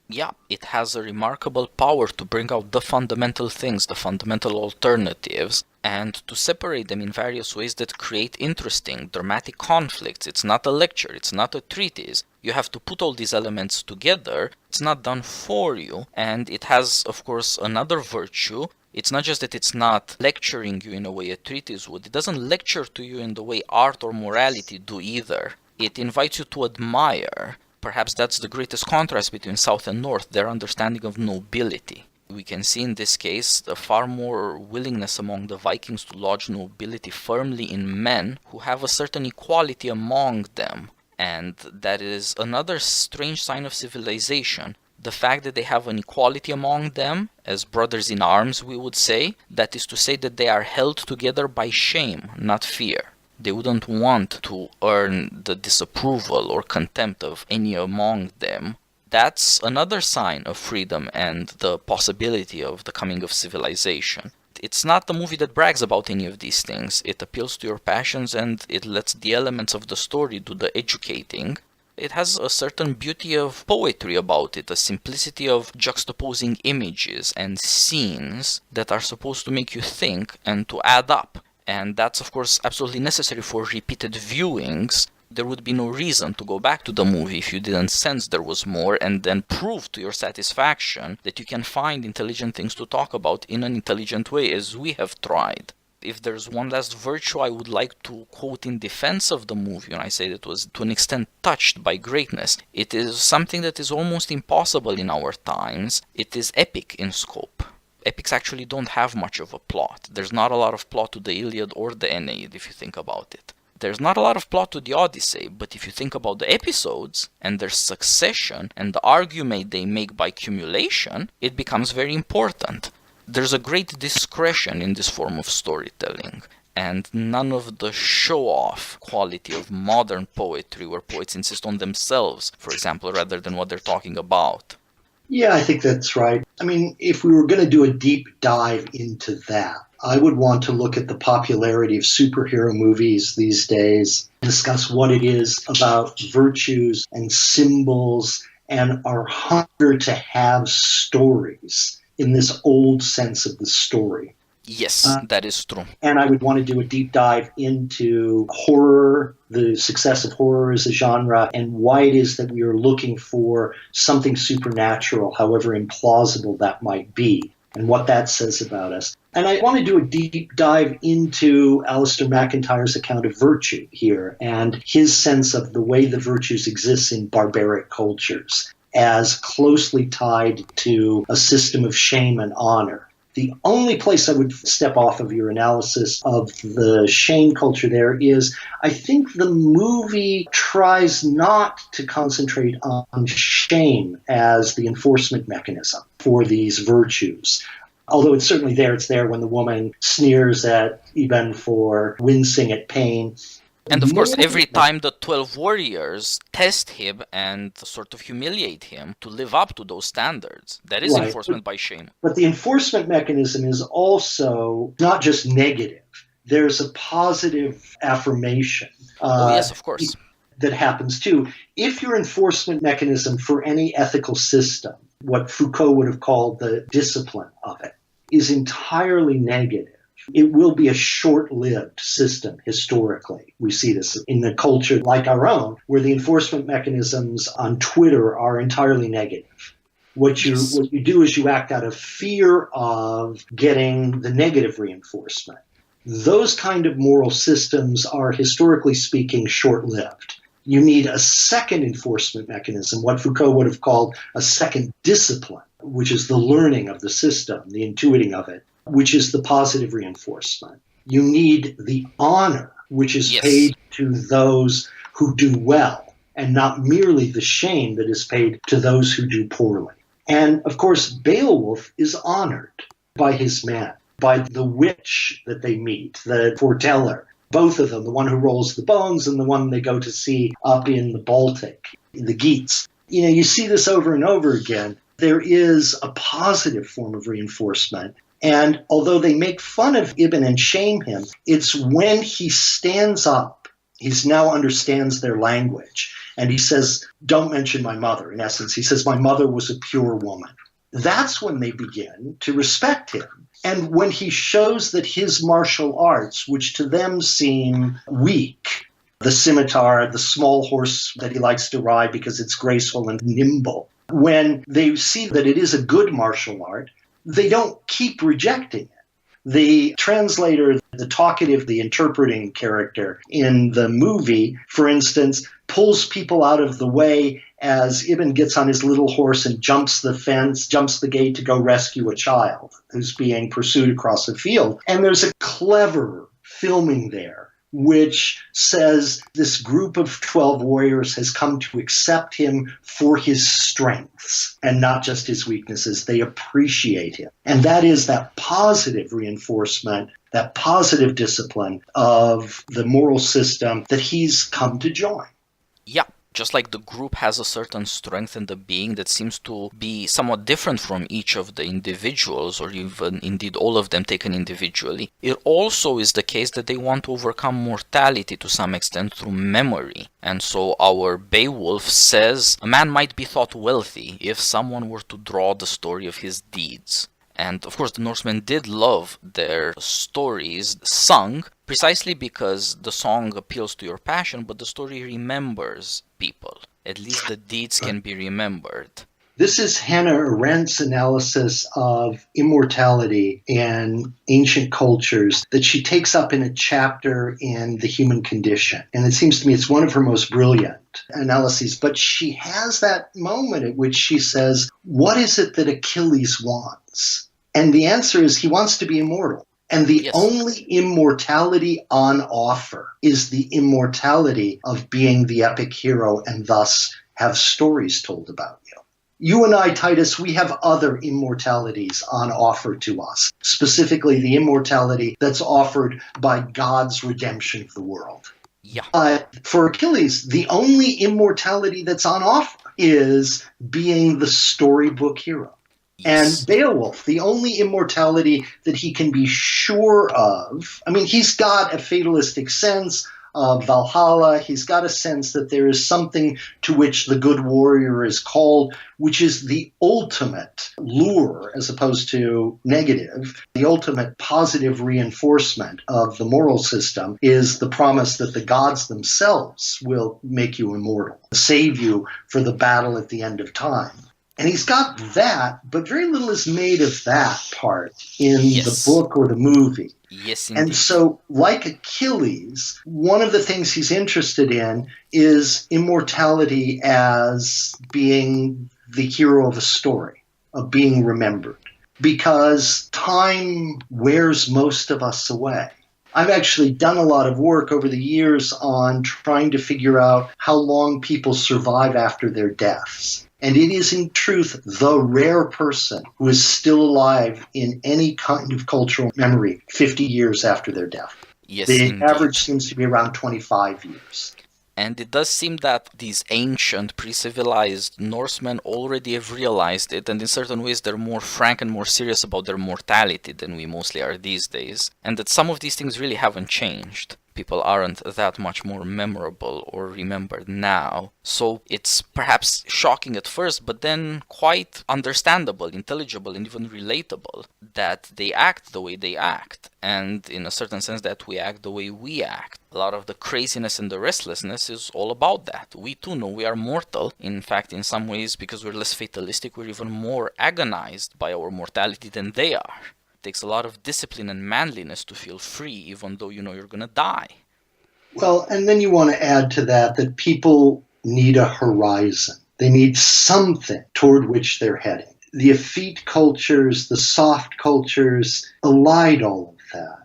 Yeah, it has a remarkable power to bring out the fundamental things, the fundamental alternatives, and to separate them in various ways that create interesting, dramatic conflicts. It's not a lecture, it's not a treatise. You have to put all these elements together. It's not done for you, and it has, of course, another virtue. It's not just that it's not lecturing you in a way a treatise would. It doesn't lecture to you in the way art or morality do either. It invites you to admire. Perhaps that's the greatest contrast between South and North, their understanding of nobility. We can see in this case a far more willingness among the Vikings to lodge nobility firmly in men who have a certain equality among them. And that is another strange sign of civilization. The fact that they have an equality among them, as brothers in arms we would say, that is to say that they are held together by shame, not fear. They wouldn't want to earn the disapproval or contempt of any among them. That's another sign of freedom and the possibility of the coming of civilization. It's not a movie that brags about any of these things. It appeals to your passions and it lets the elements of the story do the educating. It has a certain beauty of poetry about it, a simplicity of juxtaposing images and scenes that are supposed to make you think and to add up. And that's, of course, absolutely necessary for repeated viewings. There would be no reason to go back to the movie if you didn't sense there was more and then prove to your satisfaction that you can find intelligent things to talk about in an intelligent way, as we have tried. If there's one last virtue I would like to quote in defense of the movie, and I say that it was to an extent touched by greatness, it is something that is almost impossible in our times. It is epic in scope. Epics actually don't have much of a plot. There's not a lot of plot to the Iliad or the Aeneid, if you think about it. There's not a lot of plot to the Odyssey, but if you think about the episodes and their succession and the argument they make by cumulation, it becomes very important. There's a great discretion in this form of storytelling, and none of the show-off quality of modern poetry where poets insist on themselves, for example, rather than what they're talking about. Yeah, I think that's right. I mean, if we were going to do a deep dive into that, I would want to look at the popularity of superhero movies these days, discuss what it is about virtues and symbols and our hunger to have stories in this old sense of the story. Yes, that is true. And I would want to do a deep dive into horror, the success of horror as a genre, and why it is that we are looking for something supernatural, however implausible that might be, and what that says about us. And I want to do a deep dive into Alistair McIntyre's account of virtue here, and his sense of the way the virtues exist in barbaric cultures, as closely tied to a system of shame and honor. The only place I would step off of your analysis of the shame culture there is I think the movie tries not to concentrate on shame as the enforcement mechanism for these virtues. Although it's certainly there, it's there when the woman sneers at Eben for wincing at pain. And of course, every time the 12 warriors test him and sort of humiliate him to live up to those standards, that is enforcement by shame. But the enforcement mechanism is also not just negative. There's a positive affirmation. Yes, of course. That happens too. If your enforcement mechanism for any ethical system, what Foucault would have called the discipline of it, is entirely negative, it will be a short-lived system historically. We see this in a culture like our own, where the enforcement mechanisms on Twitter are entirely negative. What you do is you act out of fear of getting the negative reinforcement. Those kind of moral systems are, historically speaking, short-lived. You need a second enforcement mechanism, what Foucault would have called a second discipline, which is the learning of the system, the intuiting of it, which is the positive reinforcement. You need the honor, which is paid to those who do well, and not merely the shame that is paid to those who do poorly. And, of course, Beowulf is honored by his men, by the witch that they meet, the foreteller, both of them, the one who rolls the bones and the one they go to see up in the Baltic, the Geats. You know, you see this over and over again. There is a positive form of reinforcement. And although they make fun of Ibn and shame him, it's when he stands up, he now understands their language. And he says, don't mention my mother. In essence, he says, my mother was a pure woman. That's when they begin to respect him. And when he shows that his martial arts, which to them seem weak, the scimitar, the small horse that he likes to ride because it's graceful and nimble, when they see that it is a good martial art, they don't keep rejecting it. The translator, the talkative, the interpreting character in the movie, for instance, pulls people out of the way as Ibn gets on his little horse and jumps the fence, jumps the gate to go rescue a child who's being pursued across a field. And there's a clever filming there, which says this group of 12 warriors has come to accept him for his strengths and not just his weaknesses. They appreciate him. And that is that positive reinforcement, that positive discipline of the moral system that he's come to join. Yeah. Just like the group has a certain strength in the being that seems to be somewhat different from each of the individuals, or even indeed all of them taken individually, it also is the case that they want to overcome mortality to some extent through memory. And so our Beowulf says a man might be thought wealthy if someone were to draw the story of his deeds. And of course, the Norsemen did love their stories sung precisely because the song appeals to your passion, but the story remembers people. At least the deeds can be remembered. This is Hannah Arendt's analysis of immortality in ancient cultures that she takes up in a chapter in The Human Condition. And it seems to me it's one of her most brilliant analyses. But she has that moment at which she says, what is it that Achilles wants? And the answer is he wants to be immortal. And the only immortality on offer is the immortality of being the epic hero and thus have stories told about you. You and I, Titus, we have other immortalities on offer to us, specifically the immortality that's offered by God's redemption of the world. Yeah. For Achilles, the only immortality that's on offer is being the storybook hero. Yes. And Beowulf, the only immortality that he can be sure of, I mean, he's got a fatalistic sense of Valhalla. He's got a sense that there is something to which the good warrior is called, which is the ultimate lure as opposed to negative. The ultimate positive reinforcement of the moral system is the promise that the gods themselves will make you immortal, save you for the battle at the end of time. And he's got that, but very little is made of that part in the book or the movie. Yes, indeed. And so, like Achilles, one of the things he's interested in is immortality as being the hero of a story, of being remembered, because time wears most of us away. I've actually done a lot of work over the years on trying to figure out how long people survive after their deaths. And it is in truth the rare person who is still alive in any kind of cultural memory 50 years after their death. Yes, the indeed. average seems to be around 25 years. And it does seem that these ancient, pre-civilized Norsemen already have realized it, and in certain ways they're more frank and more serious about their mortality than we mostly are these days, and that some of these things really haven't changed. People aren't that much more memorable or remembered now. So it's perhaps shocking at first, but then quite understandable, intelligible, and even relatable that they act the way they act. And in a certain sense that we act the way we act. A lot of the craziness and the restlessness is all about that. We too know we are mortal. In fact, in some ways, because we're less fatalistic, we're even more agonized by our mortality than they are. It takes a lot of discipline and manliness to feel free, even though you know you're going to die. Well, and then you want to add to that people need a horizon. They need something toward which they're heading. The effete cultures, the soft cultures, elide all of that.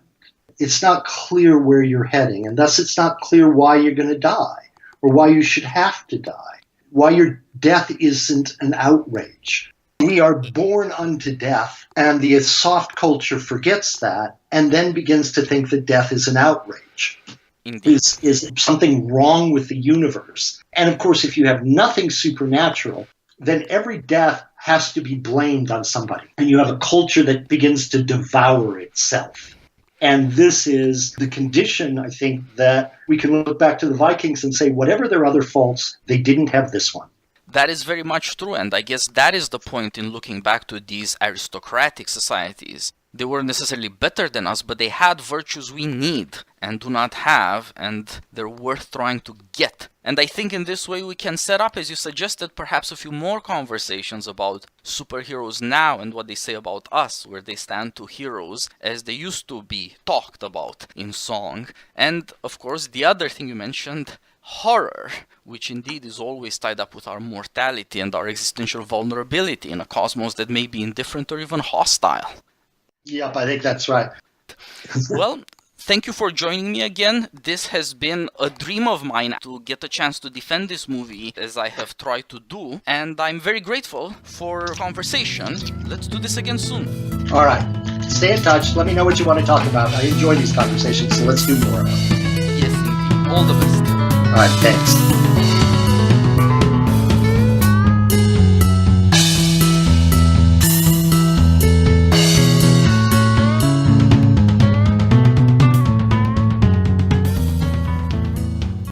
It's not clear where you're heading, and thus it's not clear why you're going to die, or why you should have to die, why your death isn't an outrage. We are born unto death, and the soft culture forgets that and then begins to think that death is an outrage. Is something wrong with the universe. And of course, if you have nothing supernatural, then every death has to be blamed on somebody. And you have a culture that begins to devour itself. And this is the condition, I think, that we can look back to the Vikings and say, whatever their other faults, they didn't have this one. That is very much true, and I guess that is the point in looking back to these aristocratic societies. They weren't necessarily better than us, but they had virtues we need and do not have, and they're worth trying to get. And I think in this way we can set up, as you suggested, perhaps a few more conversations about superheroes now and what they say about us, where they stand to heroes as they used to be talked about in song. And, of course, the other thing you mentioned, horror, which indeed is always tied up with our mortality and our existential vulnerability in a cosmos that may be indifferent or even hostile. Yep, I think that's right. Well, thank you for joining me again. This has been a dream of mine to get a chance to defend this movie as I have tried to do, and I'm very grateful for conversation. Let's do this again soon. All right. Stay in touch. Let me know what you want to talk about. I enjoy these conversations, so let's do more of them. Yes, indeed. All the best. All right, thanks.